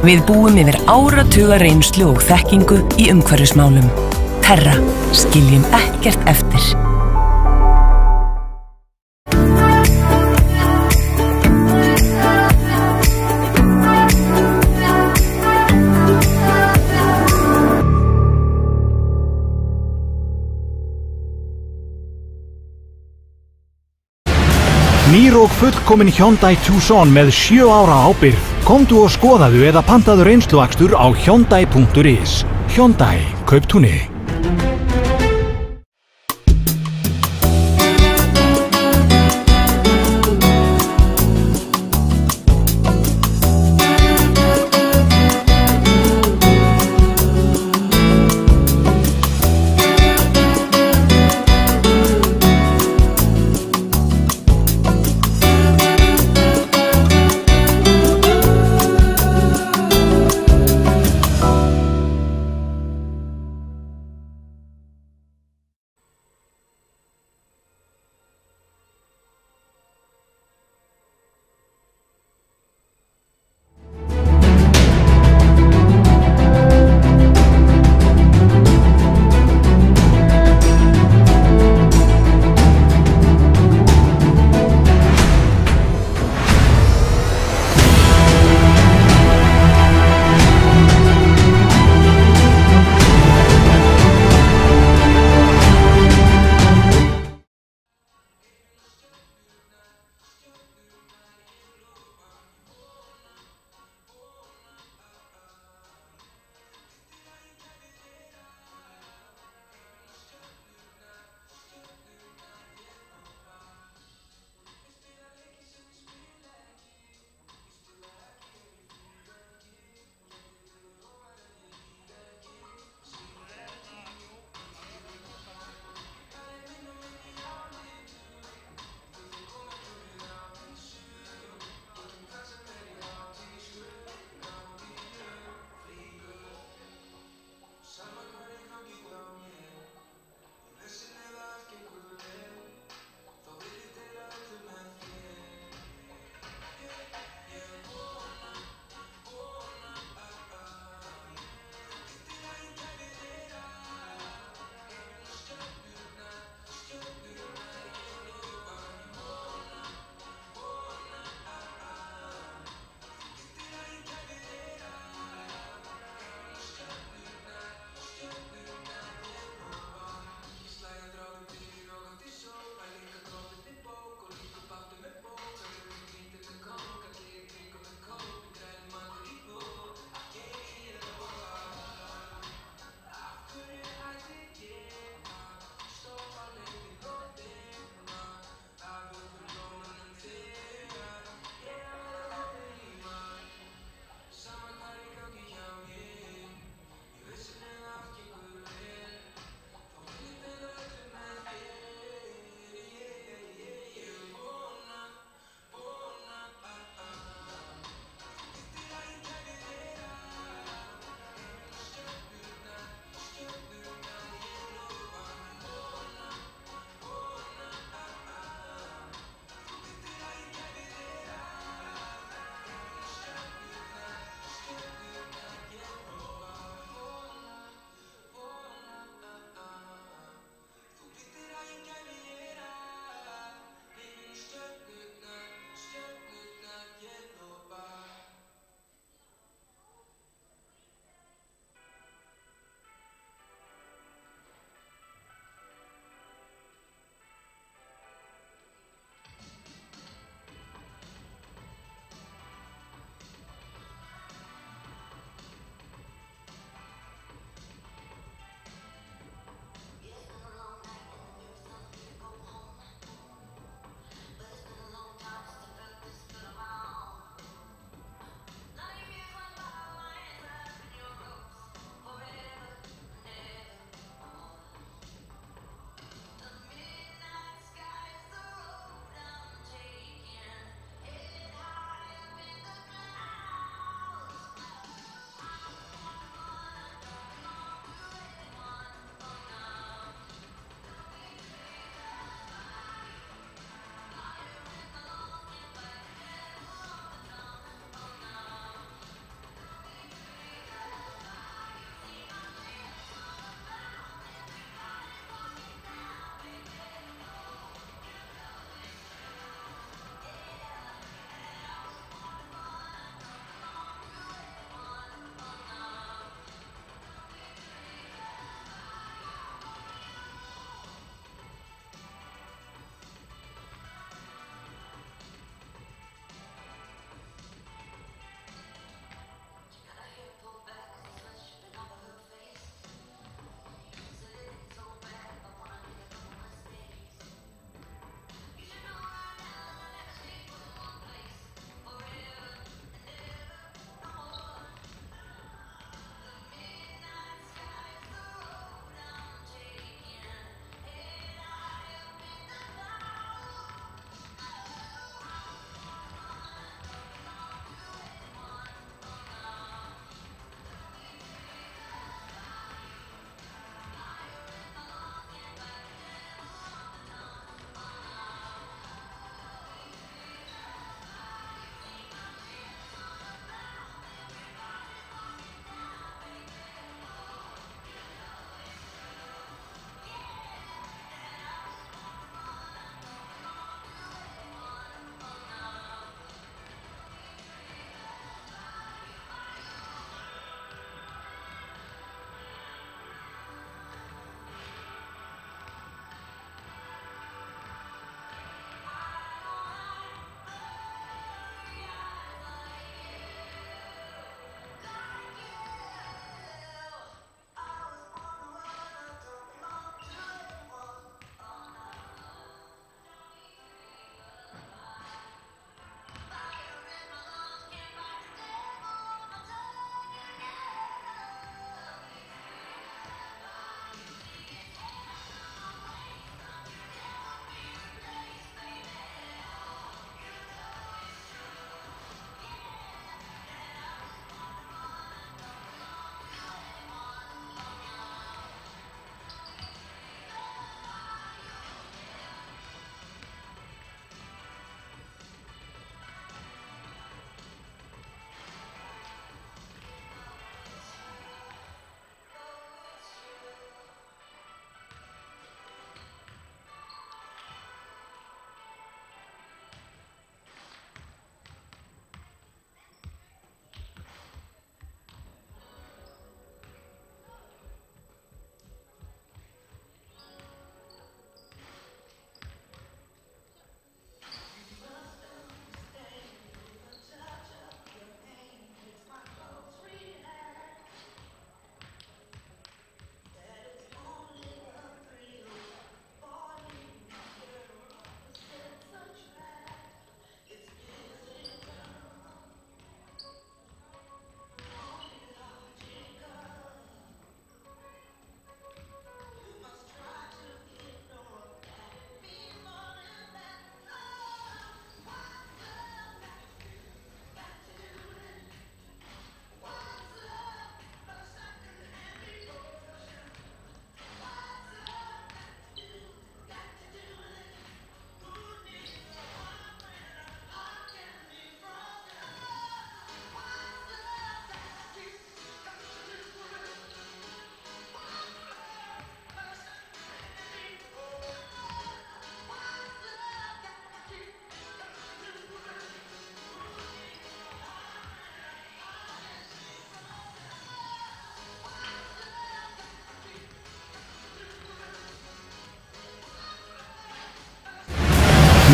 Við búum yfir áratuga reynslu og þekkingu í umhverfismálum. Terra, skiljum ekkert eftir. Nýr og fullkomin Hyundai Tucson með 7 ára ábyrgð. Komdu og skoðaðu eða pantaðu reynsluakstur á hyundai.is. Hyundai, Kauptúni.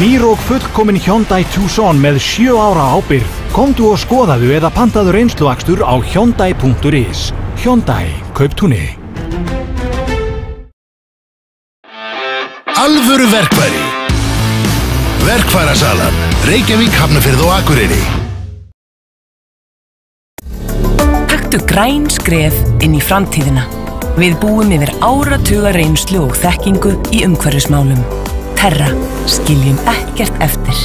Nýr og fullkomin Hyundai Tucson með 7 ára ábyrgð. Komdu og skoðaðu eða pantaðu reynsluakstur á Hyundai.is. Hyundai, Kauptúni. Alvöru verkfæri. Verkfærasalan, Reykjavík, Hafnarfjörð og Akureyri. Taktu græn skref inn í framtíðina. Við búum yfir áratuga reynslu og þekkingu í umhverfismálum. Terra, skiljum ekkert eftir.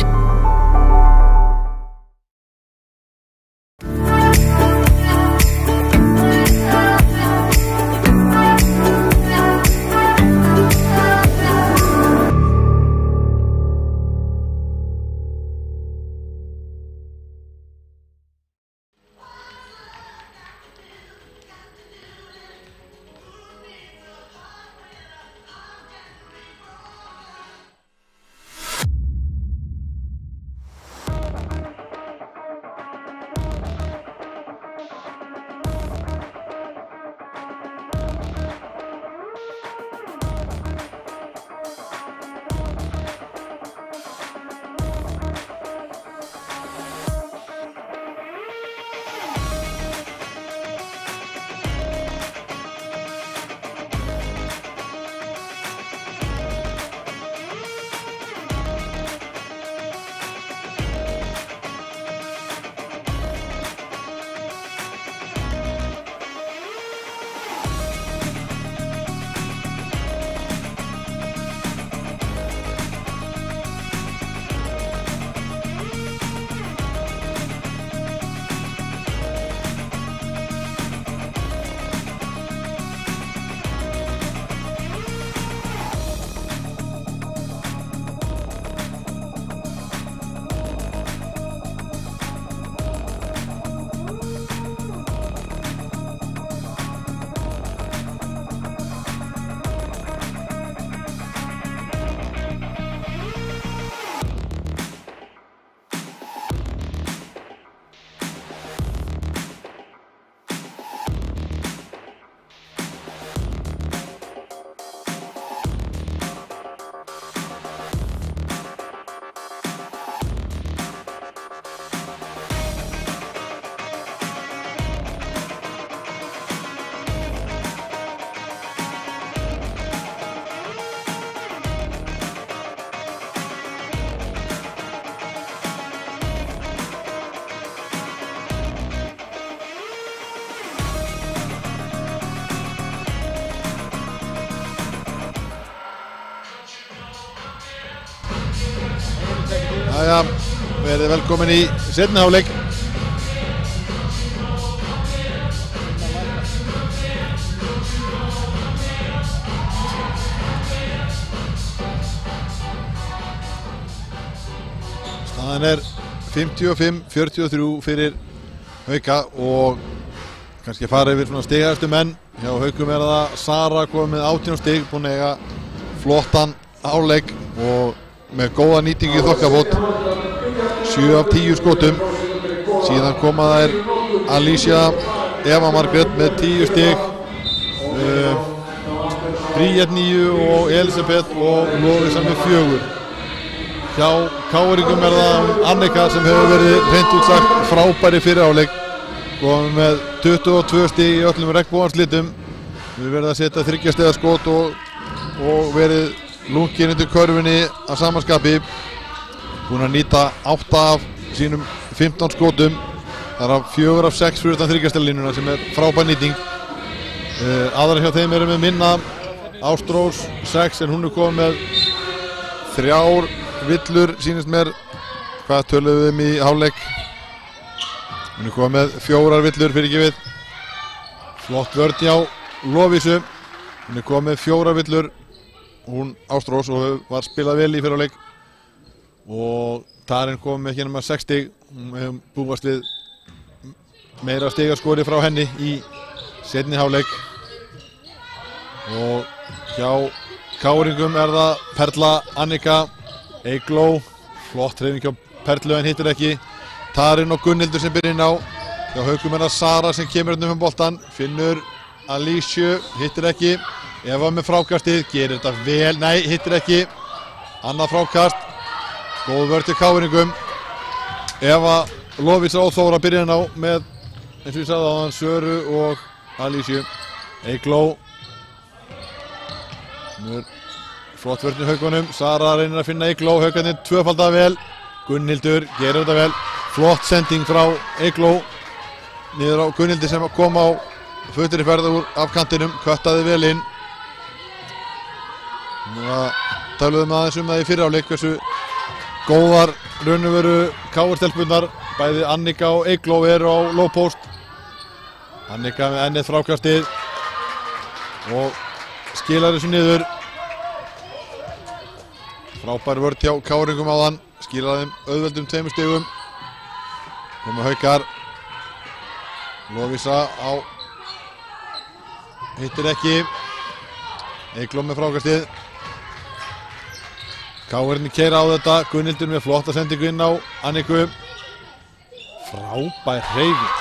Jæja, verið velkomin í seinni hálfleik. Staðan er 55-43 fyrir Hauka og kannski fara yfir svona stigastu menn. Hjá Haukum er það Sara komið með 18 stig, búin að eiga flottan hálfleik og með góða nýtingu í þokkabót, 7 af 10 skotum. Síðan koma þær Alicia, Eva Margrét með 10 stig, Bríett 9 og Elisabeth og Lovísa með 4. Hjá KR-ingum er það Annika sem hefur verið hreint út sagt frábæri fyrir hálfleik, komið með 22 stig í öllum regnbogans litum. Við verðum að setja 3 stiga skot og verið lungin undir körfunni að samanskapi. Búin að nýta 8 af sínum 15 skotum. Það er 4 af 6 fyrir utan 3 stiga línuna sem er frábær nýting. Aðrar hjá þeim eru með minna. Ástrós 6 en hún er komið með 3 villur sýnist mér. Hvað töluðum við í hálfleik? Hún er komið með 4 villur fyrir ekki við. Flott vörn hjá Lovísu. Hún er komið með 4 villur. Hún Ástrós og var spilað vel í fyrraleik og Tarin kom með ekki nema 6 stig. Við hefum búist við meira stigaskori frá henni í seinni hálfleik og hjá KR-ingum er það Perla, Annika, Eygló, flott hreyfing hjá Perlu en hittir ekki. Tarin og Gunnhildur sem byrja inn á. Hjá Haukum er það Sara sem kemur um boltan, finnur Alicia, hittir ekki. Eva með frákastið, gerir þetta vel, nei, hittir ekki. Annað frákast, Góð vörð til káringum. Eva Lovísa og Þóra byrjaðin á með, eins og ég sagði áðan, Söru og Alísiu. Eygló. Nú flott vörð í haugunum. Sara reynir að finna Eygló. Haugarnir tvöfaldað vel. Gunnhildur gerir þetta vel. Flott sending frá Eygló. Niður á Gunnhildi sem kom á fullri ferð úr afkantinum. Köttaði vel inn. Nú töluðum aðeins það í fyrri hálfleik hversu góðar raunveru KR-stelpurnar. Bæði Annika og Eygló eru á low post. Annika með ennið frákastið og skilar þessu niður. Frábær vörð hjá káringum áðan. Skilar þeim auðveldum 2 stigum. Koma Haukar. Lovísa á. Hittir ekki. Eygló með frákastið. KR-nir keyra á þetta. Gunnhildur með flotta sendingu inn á Anniku. Frábær hreyfing.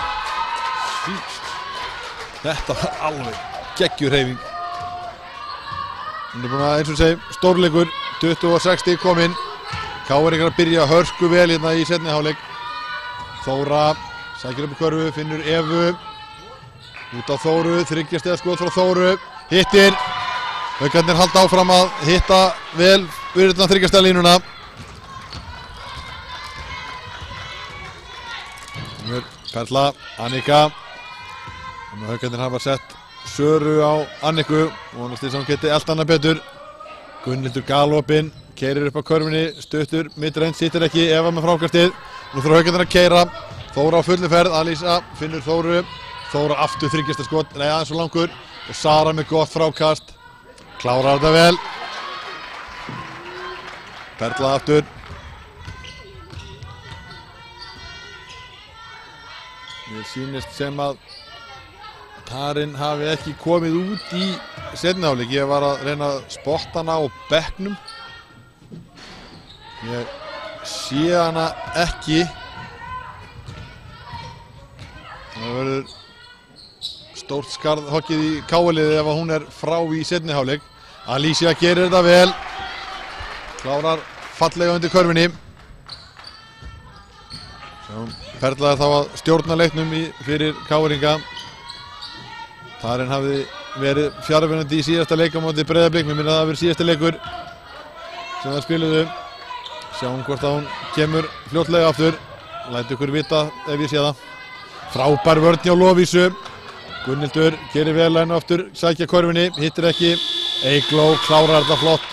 Þetta var alveg geggjur hreyfing. Hún er búin að, eins og segjum, stórleikur. 26 stig kominn. KR-ingar að byrja hörku vel hérna í seinni hálfleik. Þóra sækir upp í körfu, finnur Evu. Út á Þóru, 3 stiga skot frá Þóru. Hittir. Haukarnir halda áfram að hitta vel við þetta 3 stiga línuna. Perla, Annika. Haukarnir hafa sett Söru á Anniku og vonast þess að hún geti elt hana betur. Gunnhildur galopinn, keyrir upp á körfunni, stuttur, midrænt, sittir ekki, Eva með frákastið. Nú þurfa Haukarnir að keyra. Þóra á fullu ferð, Alísa finnur Þóru. Þóra aftur 3 stiga skot, nei aðeins svo langur. Og Sara með gott frákast. Klárar þetta vel. Perla aftur. Mér sýnist sem að Tarin hafi ekki komið út í seinni hálfleik. Ég var að reyna að spotta hana á bekknum. Ég sé hana ekki. Það verður stórt skarð hokkið í KR-liðið ef hún er frá í seinni hálfleik. Alísia gerir þetta vel. Klárar fallega undir körfunni. Perla þá að stjórna leiknum fyrir KR-inga. Tarin hafði verið fjarverandi í síðasta leik á móti Breiðablik. Mér minnir að það hafi verið síðasta leikur sem það spiluðu. Sjáum hvort að hún kemur fljótlega aftur. Læt ykkur vita ef ég sé það. Frábær vörn hjá Lovísu. Gunnhildur gerir vel henni aftur, sækja körfunni, hittir ekki. Eygló klárar þetta flott.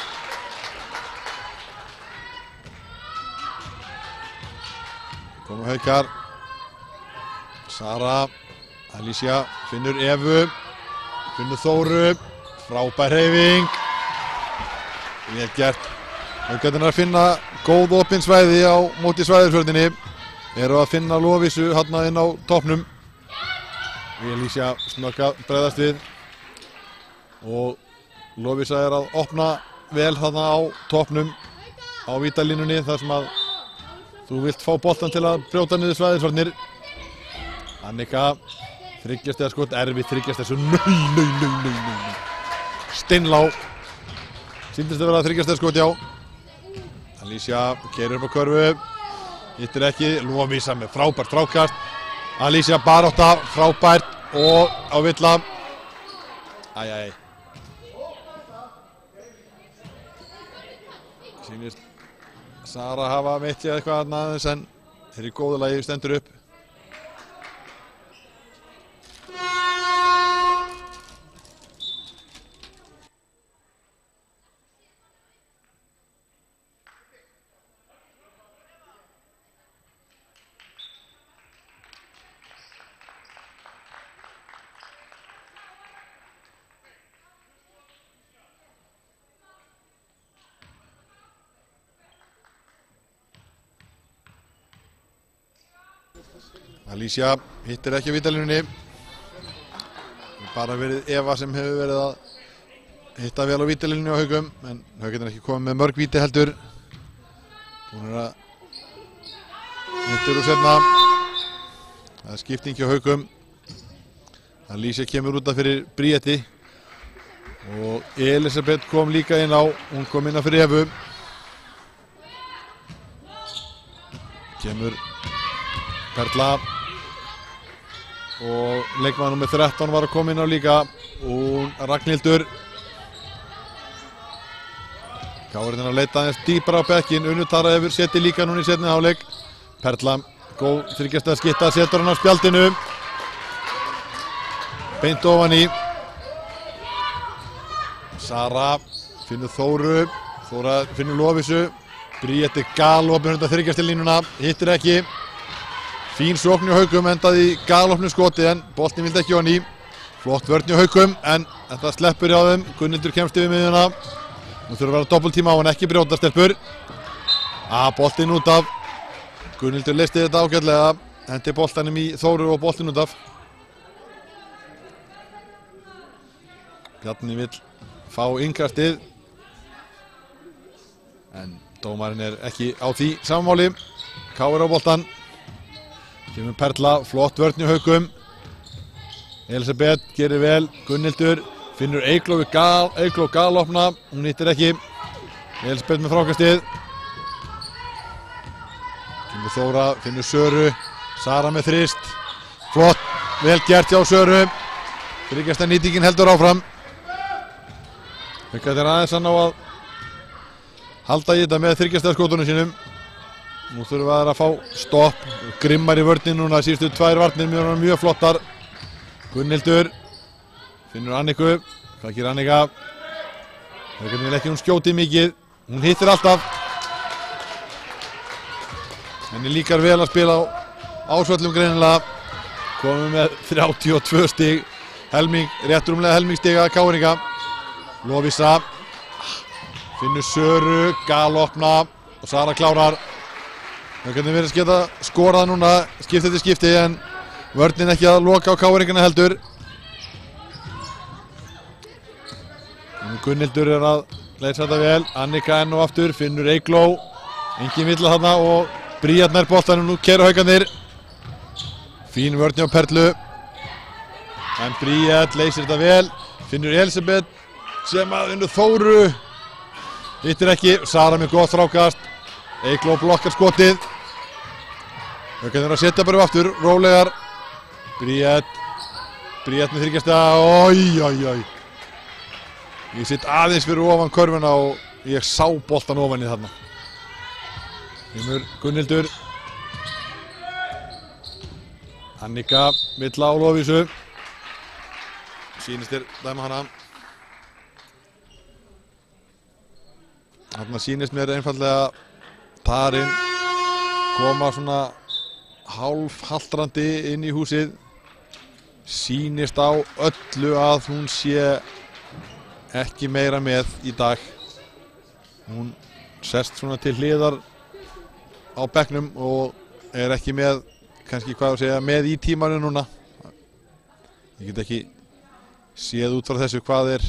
Koma Haukar. Sara. Alísia finnur Evu. Finnur Þóru. Frábær hreyfing. Vel gert. Haukarnir að finna góð opin svæði á móti svæðisvörninni. Eru að finna Lovísu hérna inn á toppnum. Alísia snögga bregðast við. Og Lovísa er að opna vel þarna á toppnum á vítalínunni þar sem að þú vilt fá boltan til að brjóta niður svæðisvörnir. Annika. 3 stiga skot, erfitt 3 stiga skot, nei. Steinlá. Sýndist að vera 3 stiga skot, já. Alísia keyrir upp á körfu. Hittir ekki, Lovísa með frábært frákast. Alísia barátta, frábært og á villa. Æjæj. Sýnist Sara hafa meitt sig eitthvað aðeins en þeir í góðu lagi stendur upp. Alísia hittir ekki á vítalínunni. Bara verið Eva sem hefur verið að hitta vel á vítalínunni á Haukum, en Haukarnir ekki komið með mörg víti heldur. Hún að hittir úr seinna. Það er skipting hjá Haukum. Alísia kemur út af fyrir Bríeti og Elisabeth kom líka inn á. Hún kom inn á fyrir Evu. Kemur Perla og leikmaður nummer 13 var að koma inn á líka og Ragnhildur. Káurinn að leita aðeins dýpar á bekkin. Unnur Tara hefur setið líka núna í seinni hálfleik. Perla, góð þriggja skytta, setur hann á spjaldinu. Beint ofan í. Sara finnur Þóru. Þóra finnur Lovísu. Bríeti galopin undan þriggja línuna. Hittir ekki. Fín sókn hjá Haukum, endaði í galopnu skoti en boltinn vildi ekki ofan í. Flott vörn hjá Haukum en þetta sleppur hjá þeim. Gunnhildur kemst yfir miðjuna. Nú þurfa að vera doppeltíma á hann, ekki brjóta stelpur. Boltinn út af. Gunnhildur listi þetta ágætlega. Hendi boltanum í Þóru og boltinn út af. Bjarni vill fá innkastið. En dómarinn er ekki á því samanmáli. KR á boltan. Kemur Perla, flott vörn hjá Haukum. Elisabeth gerir vel. Gunnhildur finnur Eygló galopna. Hún hittir ekki. Elisabeth með frákastið. Kemur Þóra, finnur Söru. Sara með þrist. Flott, vel gert hjá Söru. Þryggjasta nýtingin heldur áfram. Haukarnir er aðeins að ná að halda í þetta með þryggjasta skotunum sínum. Nú þurfum við að fá stopp. Grimmar í vörnin núna, síðustu 2 varnir mjög flottar. Gunnhildur finnur Anniku. Hvað gerir Annika? Það er ekki hún skjótið mikið. Hún hittir alltaf. Henni líkar vel að spila á ásvöllum greinilega. Komum með 32 stig. Rétt rúmlega helmingstiga KR-inga. Lovísa finnur Söru, galopna og Sara klárar. Það getur verið að geta skorað núna skipti eftir skipti en vörnin ekki að loka á KR-ingana heldur. Gunnhildur er að leysa þetta vel. Annika enn og aftur, finnur Eygló. Engin villa þarna og Bríet nær boltanum, nú keyra Haukarnir. Fín vörn hjá Perlu. En Bríet leysir þetta vel. Finnur Elisabeth sem að unnu Þóru. Hittir ekki, Sara með gott frákast. Eygló blokkar skotið. Haukarnir að setja bara aftur, rólegar. Bríet með þryggjasta. Oj. Ég sitt aðeins fyrir ofan körfuna og ég sá boltan ofan í þarna. Kemur Gunnhildur. Annika vill á Lovísu. Sýnist þér dæma hana. Þarna sýnist mér einfallega Tarin koma svona hálfhaltrandi inn í húsið. Sýnist á öllu að hún sé ekki meira með í dag. Hún sest svona til hliðar á bekknum og er ekki með, kannski hvað að segja, með í tímanu núna. Ég get ekki séð út frá þessu hvað er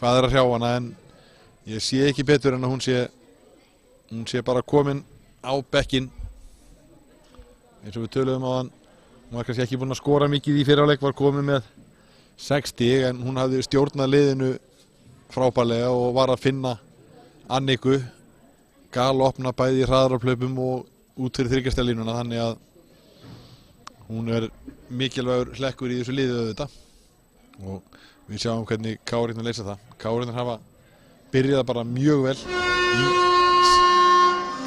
að hrjá hana en ég sé ekki betur en að hún sé bara komin á bekkinn. Eins og við töluðum á hann, hún var kannski ekki búin að skora mikið í fyrrháleik, var komin með 6 stig en hún hafði stjórnað liðinu frábærlega og var að finna Anniku, galopna bæði í hraðarplaupum og út fyrir þryggjastalínuna, þannig að hún er mikilvægur hlekkur í þessu liði auðvitað og við sjáum hvernig KR-innar leysa það. KR-innar hafa byrjað bara mjög vel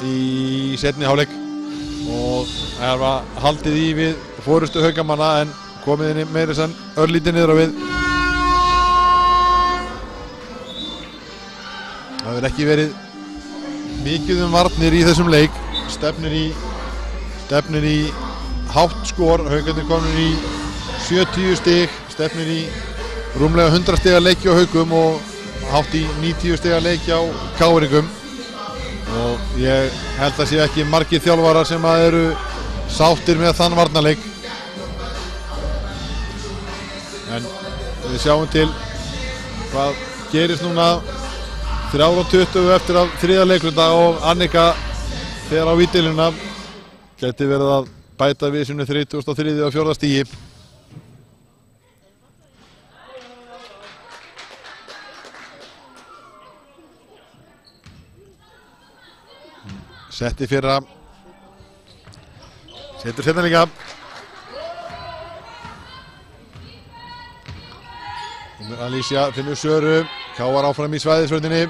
í seinni hálfleik og hafa haldið í við forystu Haukamanna en komið inn meira sann örlítið niður á við. Það hefur ekki verið mikið varnir í þessum leik. Stefnir í hátt skor. Haukarnir komin í 70 stig, stefnir í rúmlega 100 stiga leiki á Haukum og hátt í 90 stiga leiki á KR-ingum. Og ég held að sé ekki margir þjálfarar sem að eru sáttir með þann varnarleik. En við sjáum til hvað gerist núna. 3:20 eftir af þriðja leikluta og Annika fer á vítilina. Gæti verið að bæta við sinu 33. og 4. stigi. Setti fyrra Setur setna líka. Alicia finnur Söru. Káar áfram í svæðisvörninni.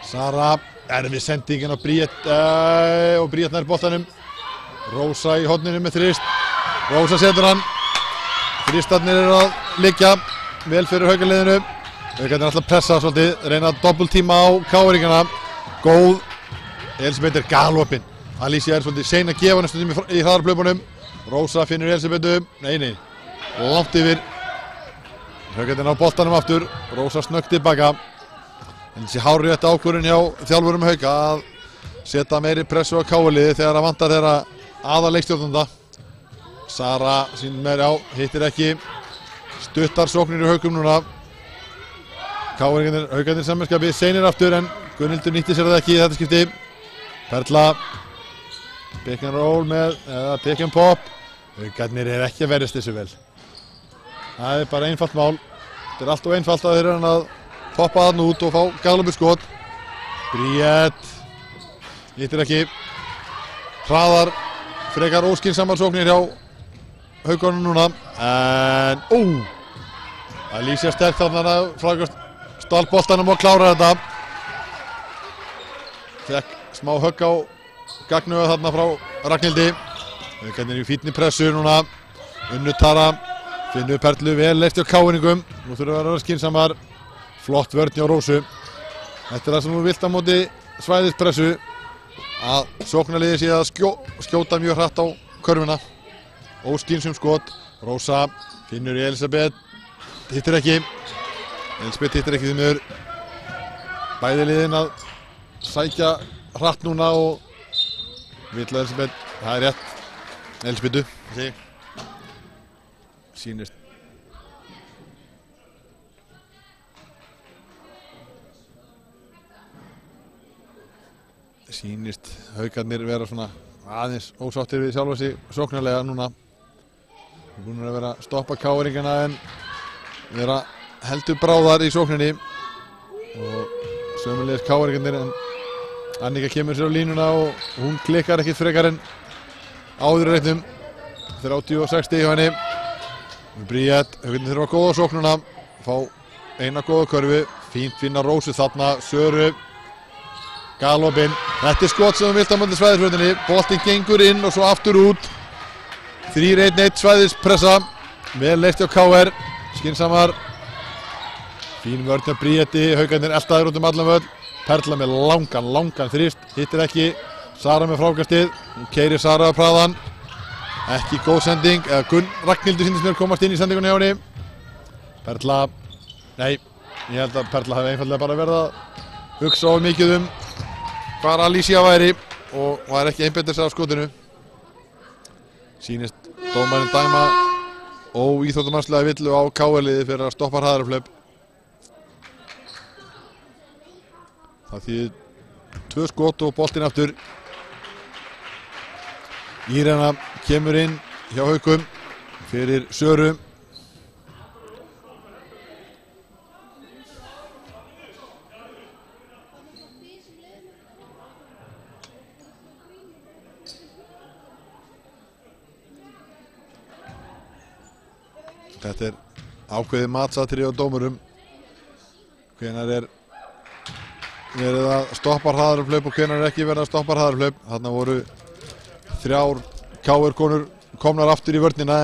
Sara erfið sendingin á Bríett og Bríett nær boltanum. Rósa í horninu með þrist. Rósa setur hann. Þristarnir eru að liggja vel fyrir Haukaliðinu. Haukarnir alltaf pressa svolítið, reyna að doppeltíma á Káaringana. Góð. Elisabeth galopin. Alicia svolítið sein að gefa næstum í hraðarplöpunum. Rósa finnur Elisabethu. Nei. Langt yfir. Haukarnir á boltanum aftur. Rósa snöggt tilbaka. En þessi hárrétt ákvörðun hjá þjálfurum Hauka að setja meiri pressu á Káaliði þegar að vantar þeirra aðaleikstjórnanda. Sara sín meiri á, hittir ekki. Stuttar sóknir í Haukum núna. Haukarnir samanskapi seinir aftur en Gunnhildur nýtti sér það ekki í þetta skipti. Perla. Pick and roll með, eða pick and pop. Haukarnir ekki að verðast þessu vel. Það bara einfalt mál. Þetta allt og einfalt að þeir eru að poppa þarna út og fá galopið skot. Bríett. Hittir ekki. Hraðar. Frekar óskynsamar sóknir hjá Haukunum núna. En, Alicia sterk þarna frá stálboltanum og klára þetta. Fekk smá högg á gagnuðu þarna frá Ragnhildi. Haukarnir í fínni pressu núna. Unnu Tara. Finnur Perlu vel leyst hjá Káingum. Nú þurfa að vera skynsamar. Flott vörn hjá Rósu. Þetta er það sem hún vilt á móti svæðispressu. Að sóknarliðið sé að skjóta mjög hratt á körfuna. Óskynsum skot. Rósa finnur í Elisabeth. Hittir ekki. Elisabeth hittir ekki því miður. Bæði liðin að sækja hratt núna og vill Elisabeth. Það er rétt. Elisabethu. Sýnist. Sýnist Haukarnir vera svona aðeins ósáttir við sjálfa sig sóknarlega núna. Við erum búin að vera að stoppa Káaringana en vera heldur bráðar í sókninni og sömulegis Káaringarnir en Annika kemur sér á línuna og hún klikkar ekkert frekar en áður í reitnum. 36 stig hjá henni. Bríett, Haukarnir þurfa góða sóknuna, fá eina góða körfu, fínt finna Rósu þarna, Söru, galopin. Þetta er skot sem við vilt á móti svæðisvörninni, boltinn gengur inn og svo aftur út. 3-1-1 svæðispressa, vel leyst hjá KR, skynsamar. Fín vörn hjá Bríetti, Haukarnir eltaður út allan völl. Perla með langan þrist, hittir ekki. Sara með frákastið, hún keyrir Sara á praðan. Ekki góð sending, Ragnhildur sýndist mér komast inn í sendingunni hjá henni. Perla, nei, ég held að Perla hefði einfallega bara verið að hugsa of mikið hvar Alicia væri og var ekki einbeitir sig á skotinu. Sýnist dómarinn dæma óíþróttamannslega villu á KR-liði fyrir að stoppa hraðarhlaup. Það þýðir 2 skot og boltinn aftur. Írena kemur inn hjá Haukum fyrir Söru. Þetta er ákveðið matsatriði á dómurum. Hvenær er verið að stoppa hraðarhlaup og hvenær er ekki verið að stoppa hraðarhlaup. Þarna voru 3 KR-konur komnar aftur í vörnina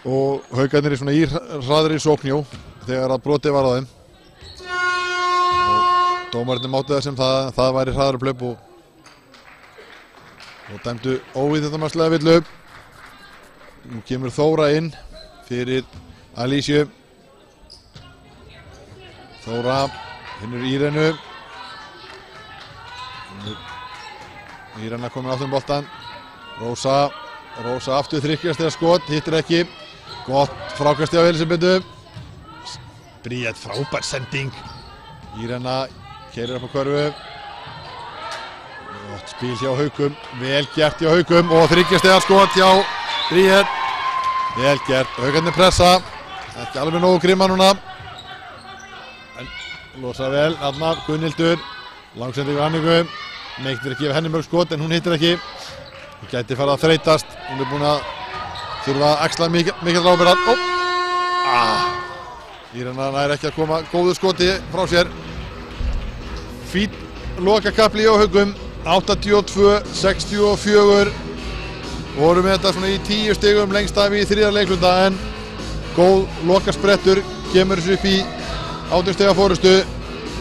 og Haukarnir er svona í hraðri sóknjó þegar að brotið var á þeim. Og dómarinn mátti það sem það væri hraðarhlaup og dæmdu óíþróttamannslega villu. Nú kemur Þóra inn fyrir Alicia. Þóra finnur Írenu. Írena komin aftur boltan. Rósa aftur þriggja stiga skot, hittir ekki. Gott frákasti á Elisabethu. Bríett frábær sending. Írena keyrir upp á körfu. Gott spil hjá Haukum, vel gert hjá Haukum og þriggja stiga skot hjá Bríett. Vel gert, Haukarnir pressa. Ekki alveg nógu grimma núna. En losa vel, Arnar, Gunnhildur. Langsending á Anniku. Neitt að gefa henni mörg skot en hún hittir ekki. Hún gæti farið að þreytast. Hún búin að þurfa að axla mikil ábyrgð. Írena nær ekki að koma góðu skoti frá sér. Fínn lokakafli á Haugum. 82-64. Vorum með þetta svona í 10 stigum lengst af í þriðja leikluta en góð lokasprettur kemur þessu upp í 18 stiga fórustu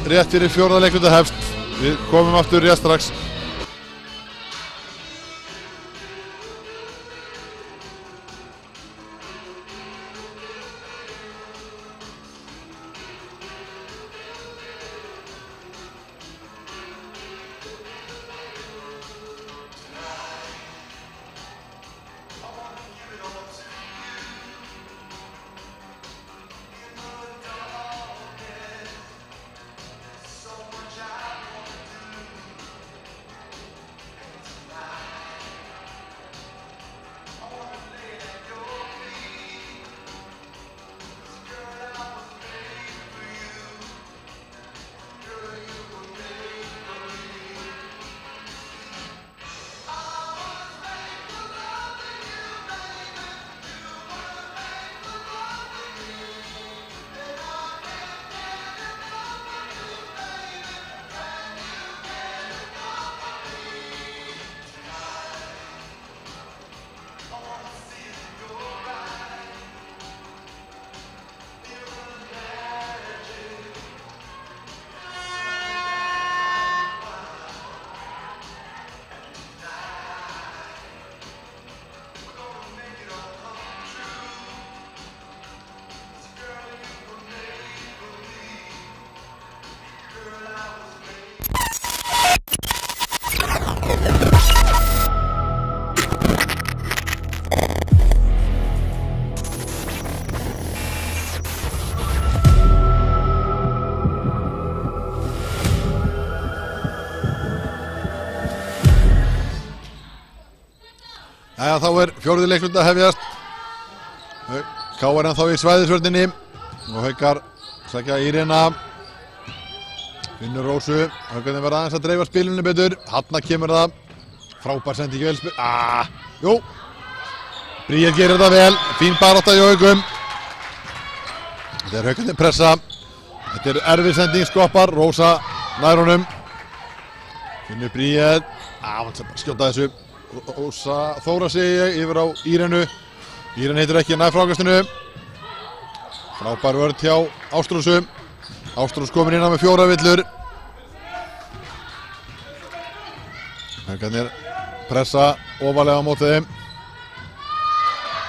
rétt fyrir fjórða leikluta hefst. Við komum aftur rétt strax. Jæja, þá fjórði leikluta að hefjast. KR ennþá í svæðisvörninni og Haukar sækja Írena. Finnur Rósu. Haukarnir verða aðeins að dreifa spilinu betur. Hanna kemur það. Frábær sending vel spil. Jú. Bríet gerir þetta vel. Fín barátta í Haukum. Þetta Haukarnir pressa. Þetta erfið sending skoppar. Rósa nær honum. Finnur Bríet. Hann skjóta þessu. Rósa Þóra segi ég yfir á Írenu. Íren heitir ekki nær frákastinu. Frábær vörn hjá Ástrósu. Ástrós komin inn á með 4 villur. Haukarnir pressa ofalega á móti þeim.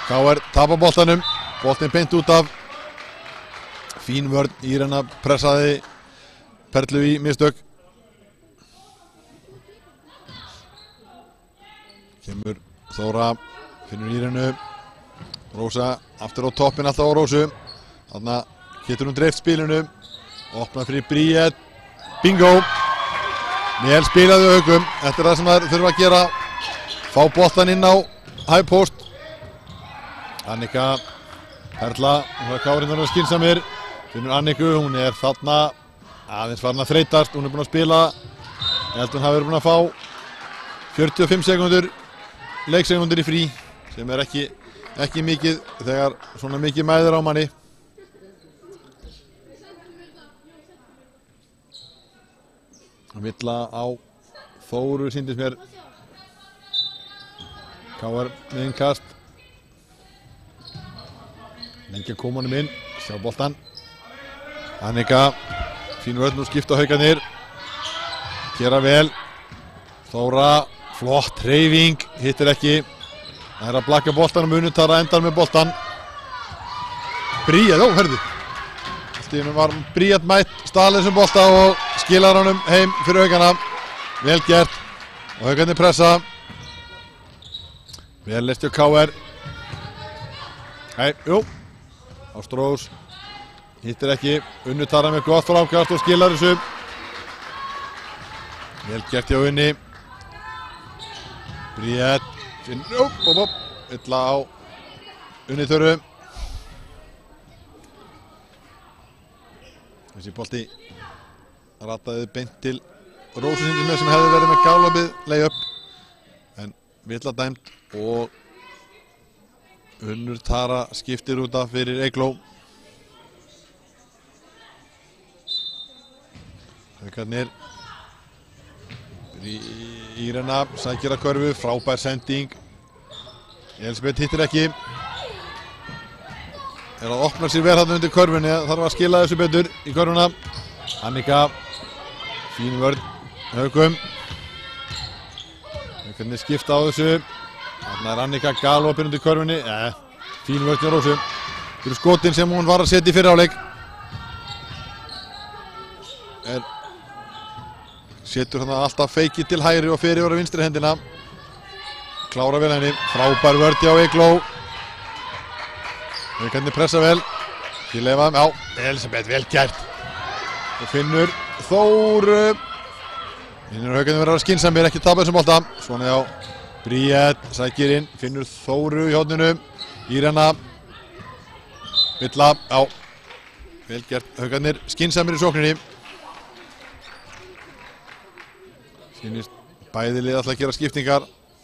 KR tapar boltanum. Boltinn beint út af. Fín vörn. Írena pressaði Perlu í mistök. Kemur Þóra. Finnur Írenu. Rósa aftur á toppin alltaf á Rósu. Þarna getur hún dreift spilinu. Opnað fyrir Bríet. Bingo. Vel spilaði Haukum. Þetta það sem þær þurfa að gera. Fá boltan inn á high post. Annika Perla. Hún var kárinnar og skynsamir. Finnur Anniku. Hún þarna aðeins farin að þreytast. Hún búin að spila. Ég held hún hafi verið búin að fá 45 sekundur leiksekundur í frí. Sem ekki mikið þegar svona mikið mæður á manni. Villa á Þóru sýndist mér. KR með innkast. Lengi að koma honum inn. Sjá boltan. Annika. Fín vörn og skipta Haukarnir. Gera vel. Þóra. Flott hreyfing. Hittir ekki. Það að blakka boltanum. Unutara endar með boltan. Bríet. Hörðu. Stíðinu var Bríet mætt. Stalið sem bolta og skilar honum heim fyrir Haukana. Vel gert. Og Haukarnir pressa. Vel list hjá KR. Ástrós. Hittir ekki. Unnutara með gott framkast og skilar þessu. Vel gert hjá Unni. Bríet. Illa á Unniþöru. Þessi bolti rataði beint til Rósu sýndi með sem hefði verið með gálopið lay-up en villa dæmt og Unnur Tara skiptir út af fyrir Eygló. Haukarnir Írena sækir að körfu, frábær sending. Elisabeth hittir ekki. Er að opna sér vel þarna undir körfunni, þarf að skila þessu betur í körfuna. Annika, fín vörn, Haukum. Haukarnir skipta á þessu. Þarna er Annika galopin undir körfunni. Fín vörn hjá Rósu. Þetta eru skotin sem hún var að setja í fyrri hálfleik. Setur hann alltaf feikið til hægri og fyrir á vinstri hendina. Klára vel henni. Frábær vörn hjá Eygló. Haukarnir pressa vel. Ekki leifa. Já, Elisabeth vel gert. Og finnur Þóru. Haukarnir verður að skynsamir, ekki tapa þessum bolta. Svona já. Bríett sækir inn. Finnur Þóru í horninu. Írena. Villa. Já. Vel gert. Haukarnir skynsamir í sókninni. Sýnist bæði lið ætla að gera skiptingar.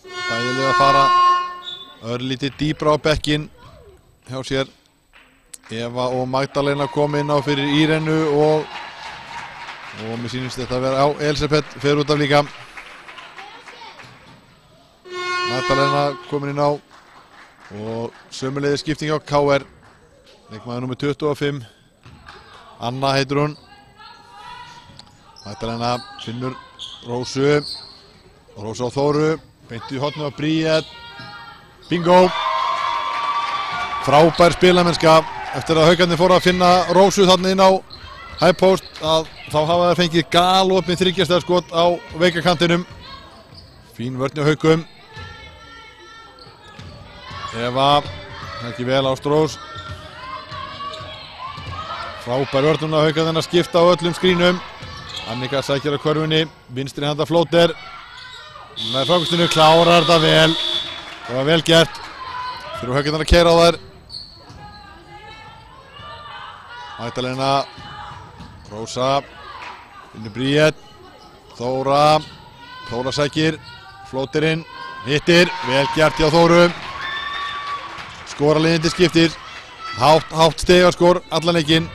Bæði lið að fara örlítið dýpra á bekkinn hjá sér. Eva og Magdalena kom inn á fyrir Írenu og mér sýnist þetta að vera Elisabeth fer út af líka. Magdalena komin inn á og sömuleiðis skipting á KR. Leikmaður númer 25. Anna heitir hún. Magdalena finnur Rósu. Rósu á Þóru. Beint í hornið á Bríett. Bingo! Frábær spilamennska. Eftir að Haukarnir fóru að finna Rósu þarna inn á high post að þá hafa þeir fengið galopin þriggjastaðarskot á veikakantinum. Fín vörn hjá Haukum. Eva. Ekki vel Ástrós. Frábær vörn núna Haukarnir að skipta á öllum skrínum. Annika sækir að körfunni, vinstri handa flóter. Með frákustinu klárar þetta vel. Það var vel gert. Fyrir Haukarnir að keyra á þær. Magdalena. Rósa. Finnur Bríett. Þóra. Þóra sækir. Flóterinn. Hittir. Vel gert hjá Þóru. Skora liðin til skiptir. Hátt stigaskor allan leikinn.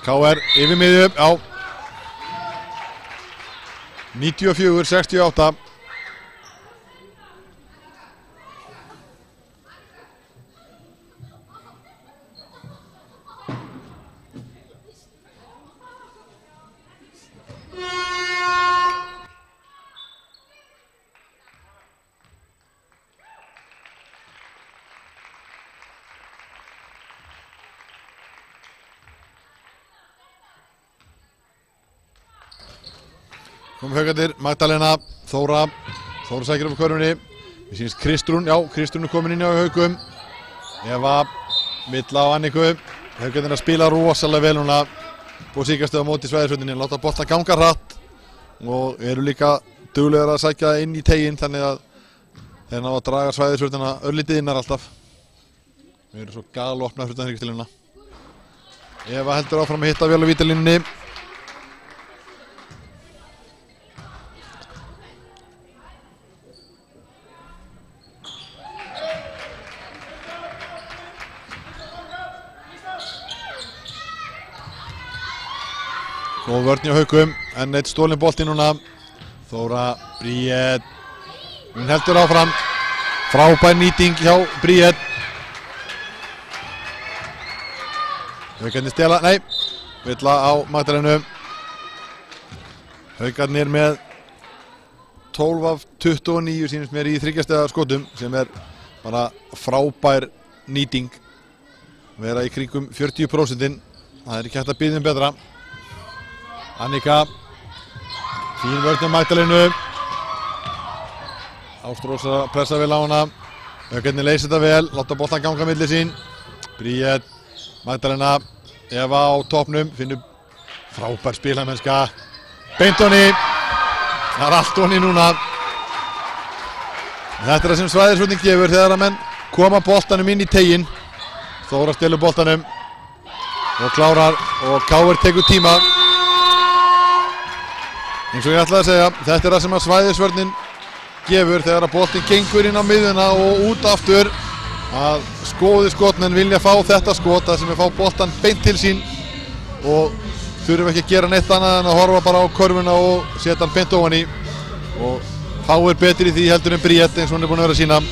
KR yfir miðju. Já. 94-68. Kom Haukarnir, Magdalena, Þóra. Þóra sækir upp á körfunni. Við sýnist Kristrún, já, Kristrún er komin inn á Haukum. Eva, Villa á Anniku. Haukarnir að spila rosalega vel núna. Búið síkast á móti svæðisvöldinni, láta bolta ganga hratt. Og eru líka duglegar að sækja inn í teginn, þannig að þeir ná að draga svæðisvöldina örlítið innar alltaf. Við erum svo galopnað fyrir þannig til hérna. Eva heldur áfram að hitta vel á vítalínunni. Góð vörn hjá Haukum, enn eitt stólinn bolti núna. Þóra, Bríett. Hún heldur áfram. Frábær nýting hjá Bríett. Haukarnir stela, nei. Villa á Magdalenu. Haukarnir með 12 af 29 sýnist mér í þriggjastaða skotum sem er bara frábær nýting. Vera í kringum 40%. Það er ekki hægt að biðja um betra. Annika, fín vörn á Magdalenu. Ástrós að pressa vel á hana. Haukarnir leysa þetta vel, láta boltan ganga milli sín. Bríett, Magdalena, Eva á toppnum, finnur frábær spilamennska. Beint honni, það er allt honni núna. Þetta er það sem svæðisvöldin gefur þegar að menn koma boltanum inn í teginn. Þóra stelur boltanum og klárar og KR tekur tíma. Eins og ég ætlaði að segja, þetta er það sem að svæðisvörnin gefur þegar að boltinn gengur inn á miðjuna og út aftur, að skotmenn vilja fá þetta skot þar sem við fá boltan beint til sín og þurfum ekki að gera neitt annað en að horfa bara á körfuna og setja hann beint ofan í, og fáir betri í því heldur en Bríett eins og hann er búinn að vera að sína.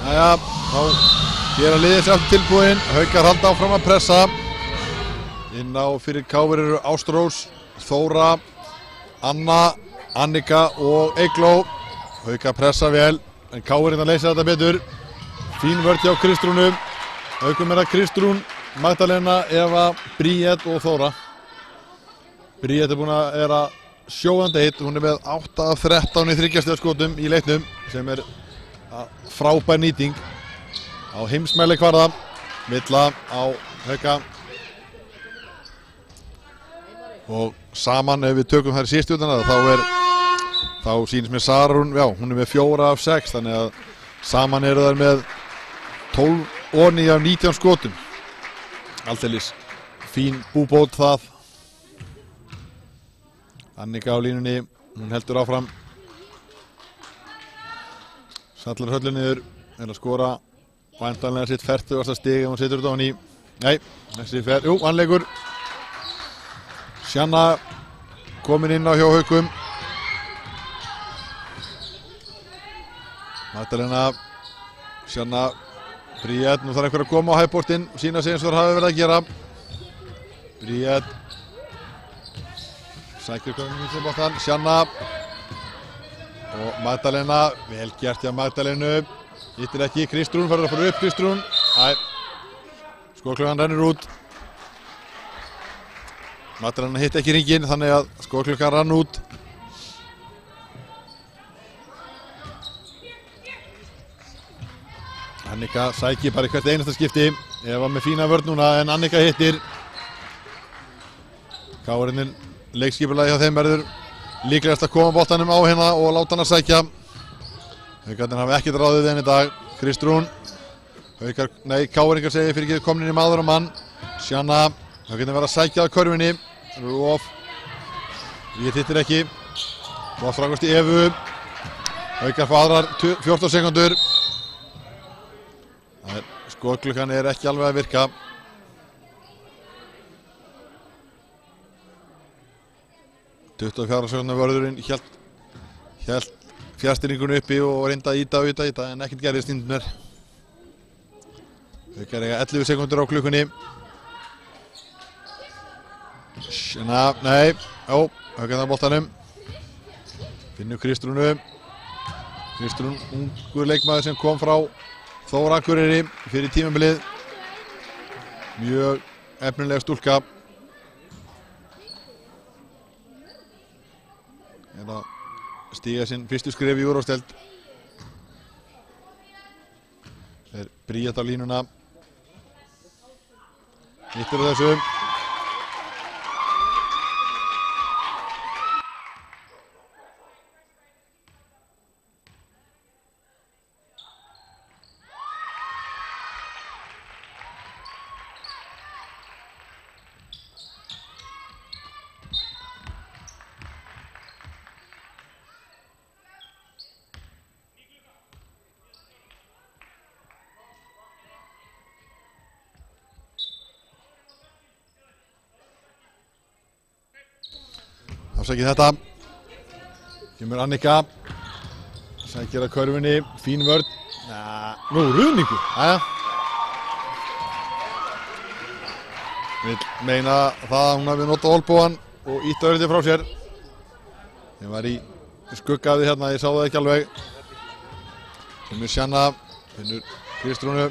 Jæja, þá gera liðið sér aftur tilbúin, Haukar halda áfram að pressa. Inn á fyrir KR eru Ástrós, Þóra, Anna, Annika og Eygló. Haukar pressa vel, en KR að leysa þetta betur. Fín vörn hjá Kristrúnu. Haukum er að Kristrún, Magdalena, Eva, Bríett og Þóra. Bríett er búin að vera sjóðandi heitt, hún er með 8 af 13 í þriggjastigaskotum í leiknum, sem er frábær nýting á heimsmæli kvarða. Villa á Hauka og saman ef við tökum þær síðstjútana þá sýnist mér Sarún, já, hún er með 4 af 6, þannig að saman eru þær með 12 og 9 af 19 skotum. Aldeilis fín búbót það. Annika á línunni, hún heldur áfram. Sallar höllu niður, er að skora væntanlega sitt 40. stig ef hún setur þetta ofan í. Nei, þessi fer, jú, hann leikur. Sjanna komin inn á hjá Haukum. Magdalena, Sjanna, Bríett, nú þarf einhver að koma á hægbortinn og sína sig eins og það hafi verið að gera. Bríett sækir komin í boltan, Sjanna og Magdalena, vel gert hjá Magdalenu. Hittir ekki, Kristrún farið að fara upp, Kristrún. Æ, skóklukkan rennur út. Magdalena hitt ekki hringinn, þannig að skóklukkan rann út. Annika sækir bara í hvert einasta skipti. Eva með fína vörn núna, en Annika hittir. KR-inn leikskipulagi hjá þeim verður líklegast að koma boltanum á hérna og láta hann að sækja. Haukarnir hafa ekkert ráðið þeim í dag. Kristrún. KR-ingar segir fyrir ekki komin inn í maður og mann. Sjanna. Haukarnir verða að sækja að körfinni. Róf. Ég hittir ekki. Bótt frákast í Evu. Haukar fá aðrar 14 sekundur. Skotklukkan er ekki alveg að virka. Tuttugu og 4 sekúndna vörðurinn hélt fjárstýringunni uppi og reynda að ýta en ekkert gerðist índunar. Haukar eiga 11 sekúndur á klukkunni. Nei, Haukar það boltanum. Finnur Kristrúnu. Kristrún, ungur leikmaður sem kom frá Þóra Akureyri fyrir tímabilið. Mjög efnilega stúlka. Er að stíga sinn fyrstu skref í úrvalsdeild. Þeir Bríett á línuna. Hittir þessu. Afsakið þetta. Kemur Annika. Sækir að körfunni. Fín vörn. Nú, ruðningur. Jæja. Vill meina það að hún hafi notað olbúan og ítt örlítið frá sér. Ég var í skugga af því hérna, ég sá það ekki alveg. Kemur Sjanna, finnur Kristrúnu.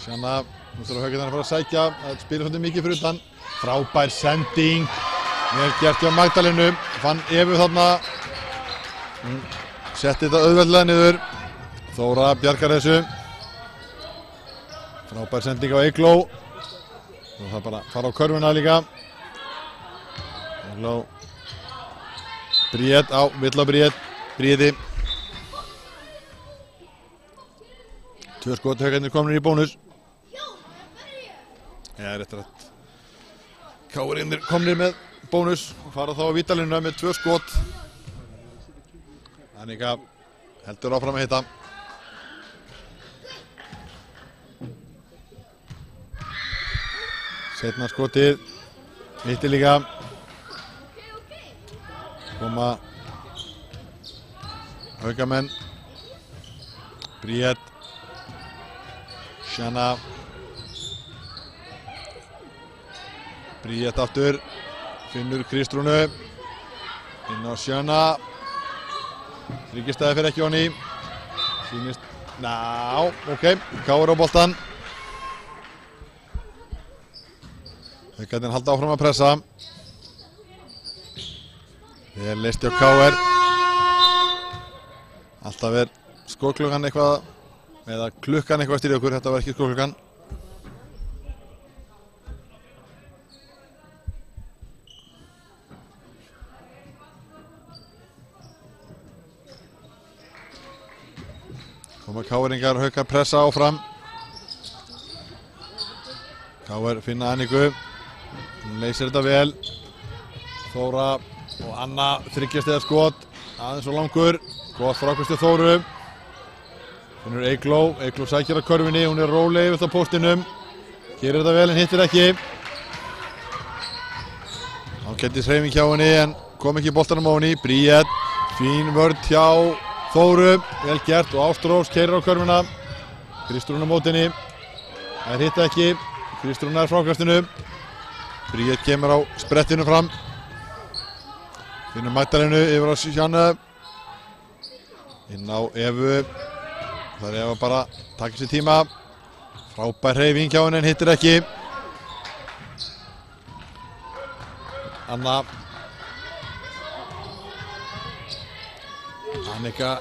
Sjanna, nú þarf Haukar að fara að sækja, það spilir svolítið mikið fyrir utan. Frábær sending, vel gert hjá Magdalenu, fann Evu þarna. Hún setti þetta auðveldlega niður. Þóra bjargar þessu. Frábær sending á Eygló. Og það bara fara á körfuna líka. Eygló. Bríet á, vill á Bríeti. 2 skot, Haukarnir komnir í bónus. Já, rétt rætt. KR-innir komnir með bónus og fara þá á vítalínuna með 2 skot. Annika heldur áfram að hitta. Seinna skotið, hittir líka. Koma Haukamenn. Bríet. Sjanna. Bríet aftur. Finnur Kristrúnu. Inn á Sjanna. Þryggjastæði fyrir ekki honni. Sýnist, ok, KR á boltan. Haukarnir halda áfram að pressa. Vel leyst hjá KR. Alltaf skóklukkan eitthvað, eða klukkan eitthvað að stýra okkur, þetta var ekki skóklukkan. Koma KR-ingar, Haukar pressa áfram. KR finna Anniku. Hún leysir þetta vel. Þóra og Anna þryggjastæða skot. Aðeins og langur. Gott frákvæmst hjá Þóru. Finnur Eygló. Eygló sækir að körfunni. Hún róleg yfir á póstinum. Gerir þetta vel en hittir ekki. Ágætis hreyfing hjá henni en kom ekki boltanum á henni. Bríet. Fín vörn hjá Þóru. Vel gert og Ástrós keyrir á körfuna. Kristrún á mótinni. Það hitta ekki. Kristrún er frákastinu. Bríet kemur á sprettinu fram. Finnur Magdalenu yfir á Sjanna. Inn á Evu. Það er Eva bara að taka sér tíma. Frábær hreyfing hjá henni en hittir ekki. Anna. Annika.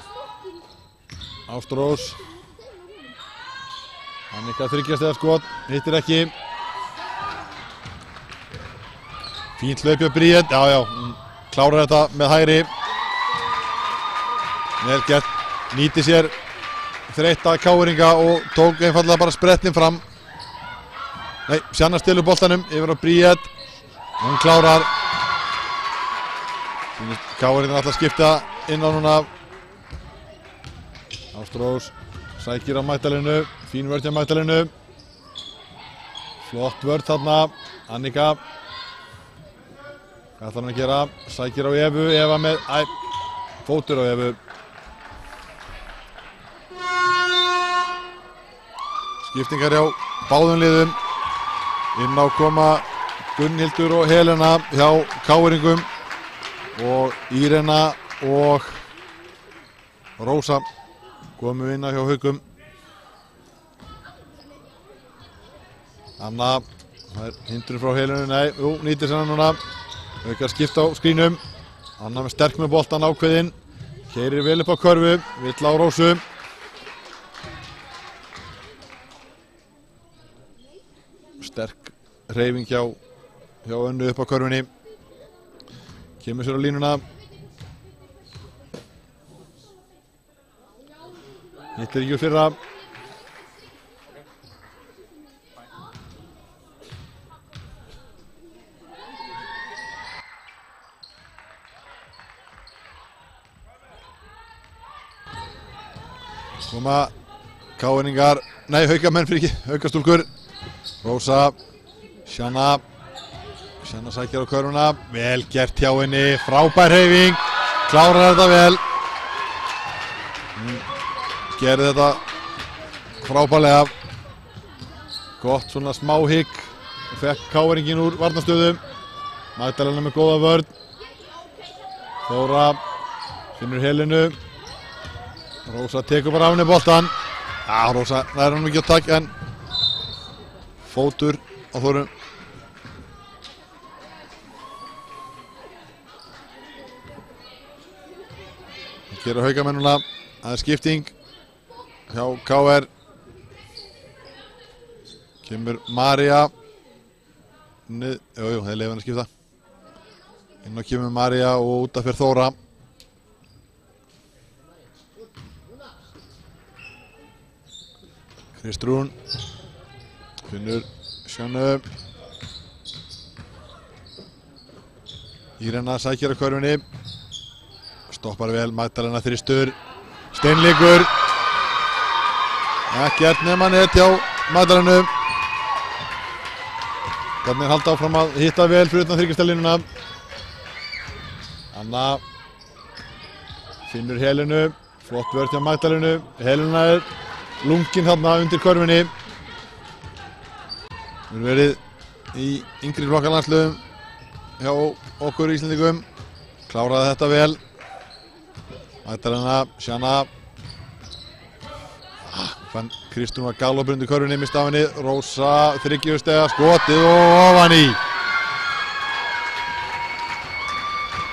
Ástrós. Annika þryggjastæða skot. Hittir ekki. Fínt hlaup hjá Bríet, já, klárar þetta með hægri. Vel gert, nýtti sér þreytta KR-inga og tók einfallega bara sprettinn fram. Nei, Sjanna stilur boltanum yfir á Bríet. Hún klárar. KR-inga alltaf skipta inn á núna. Ástrós sækir á Magdalenu, fín vörn hjá Magdalenu. Flott vörn þarna, Annika. Hvað ætlar hann að gera? Sækir á Evu, Eva með, fótur á Evu. Skiptingar hjá báðum liðum. Inn á koma Gunnhildur og Helena hjá KR-ingum. Og Írena og Rósa komu inn á hjá Haukum. Anna, það er hindrun frá Helenu, nýtir sér hann núna. Haukar skipta á skrínum. Anna með sterk með boltan ákveðinn. Keyrir vel upp á körfu. Vill á Rósu. Sterk hreyfing hjá Önnu upp á körfunni. Kemur sér á línuna. Hittir ekki úr fyrra. Koma KR-ingar, nei, Haukamenn fyrir ekki, Haukastúlkur. Rósa, Sjanna sækir á körfuna, vel gert hjá henni, frábær hreyfing, klárar þetta vel. Gerði þetta frábærlega, gott svona smá hygg, fekk KR-ingin úr varnarstöðum, Magdalena með góða vörn, Þóra finnur Helenu, Rósa tekur bara af henni boltan, Rósa nær hann ekki á takk en fótur á Þóru. Gera Haukamennuna, það skipting hjá KR. Kemur María, það er leifan að skipta. Inn á kemur María og út af fyrir Þóra. Kristrún, finnur Sjannu. Írena sækir á körfunni. Stoppar vel, Magdalena þristur, steinleikur, ekkert nema net hjá Magdalenu. Garnir halda áfram að hitta vel fyrir utan þriggjastaglínuna. Anna finnur Helenu, flott vörn hjá Magdalenu, Helena er lungin þarna undir körfunni. Við erum verið í yngri flokkalandsliðum hjá okkur Íslendingum, kláraði þetta vel. Magdalena, Sjanna, fann Kristrún var galopur undir körfunni, mista af henni, Rósa, 30 stiga, skotið og ofan í.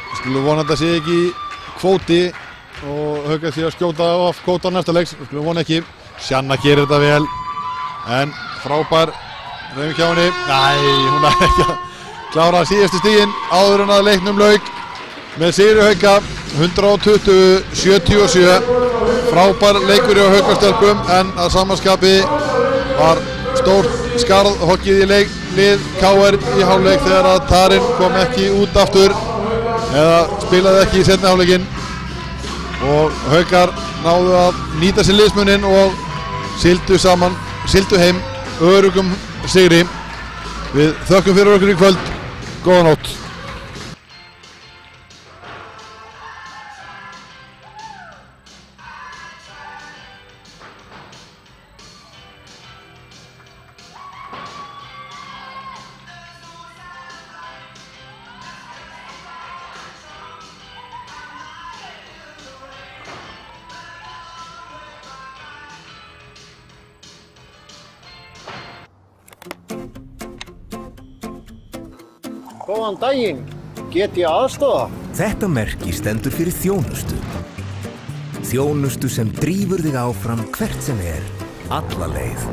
Við skulum vona að þetta sé ekki kvóti og Haukar sé að skjóta af kvóta á næsta leiks, við skulum vona ekki. Sjanna gerir þetta vel, en frábær hreyfing hjá henni. Hún er ekki að klára síðustu stiginn áður en að leiknum lauk. Með sigri Hauka 120-77, frábær leikur hjá Haukastelpum en að samanskapi var stórt skarð hokkið í lið KR í hálfleik þegar að Tarinn kom ekki út aftur eða spilaði ekki í seinni hálfleikinn og Haukar náðu að nýta sér liðsmuninn og sigldu heim öruggum sigri. Við þökkum fyrir okkur í kvöld, góða nótt. Góðan daginn, get ég aðstoða? Þetta merki stendur fyrir þjónustu. Þjónustu sem drífur þig áfram hvert sem er, alla leið.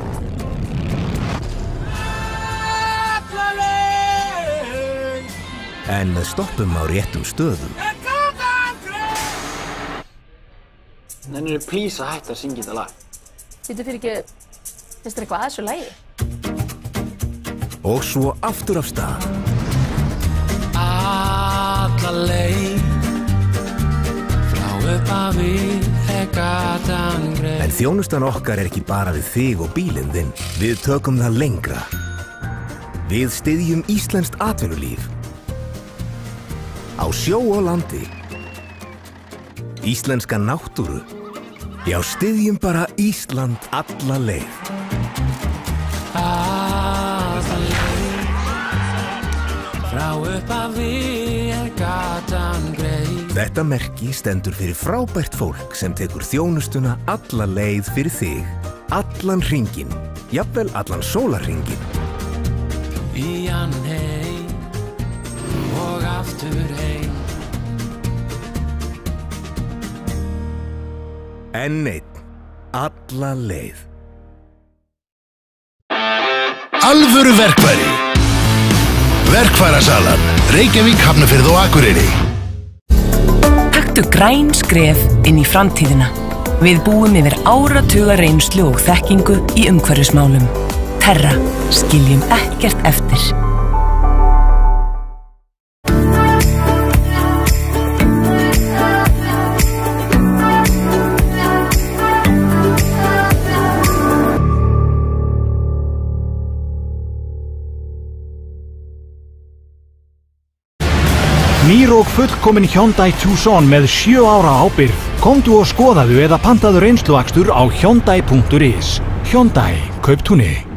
En með stoppum á réttum stöðum. Nennirðu please að hætta að syngja þetta lag? Þetta fyrir ekki, finnst þér eitthvað að þessu lagi? Og svo aftur af stað. Alla leið frá upphafi er gatan greið. En þjónustan okkar er ekki bara við þig og bílinn þinn. Við tökum það lengra. Við styðjum íslenskt atvinnulíf. Á sjó og landi. Íslenska náttúru. Já, styðjum bara Ísland alla leið. Alla leið frá upphafi er gatan greið. Þetta merki stendur fyrir frábært fólk sem tekur þjónustuna alla leið fyrir þig, allan hringinn, jafnvel allan sólarhringinn. Í hann heim og aftur heim. Enn einn, alla leið. Alvöru verkfæri. Verkfærasalan, Reykjavík, Hafnarfjörð og Akureyri. Taktu græn skref inn í framtíðina. Við búum yfir áratuga reynslu og þekkingu í umhverfismálum. Terra, skiljum ekkert eftir. Nýr og fullkomin Hyundai Tucson með 7 ára ábyrgð. Komdu og skoðaðu eða pantaðu reynsluakstur á Hyundai.is. Hyundai, kauptúni.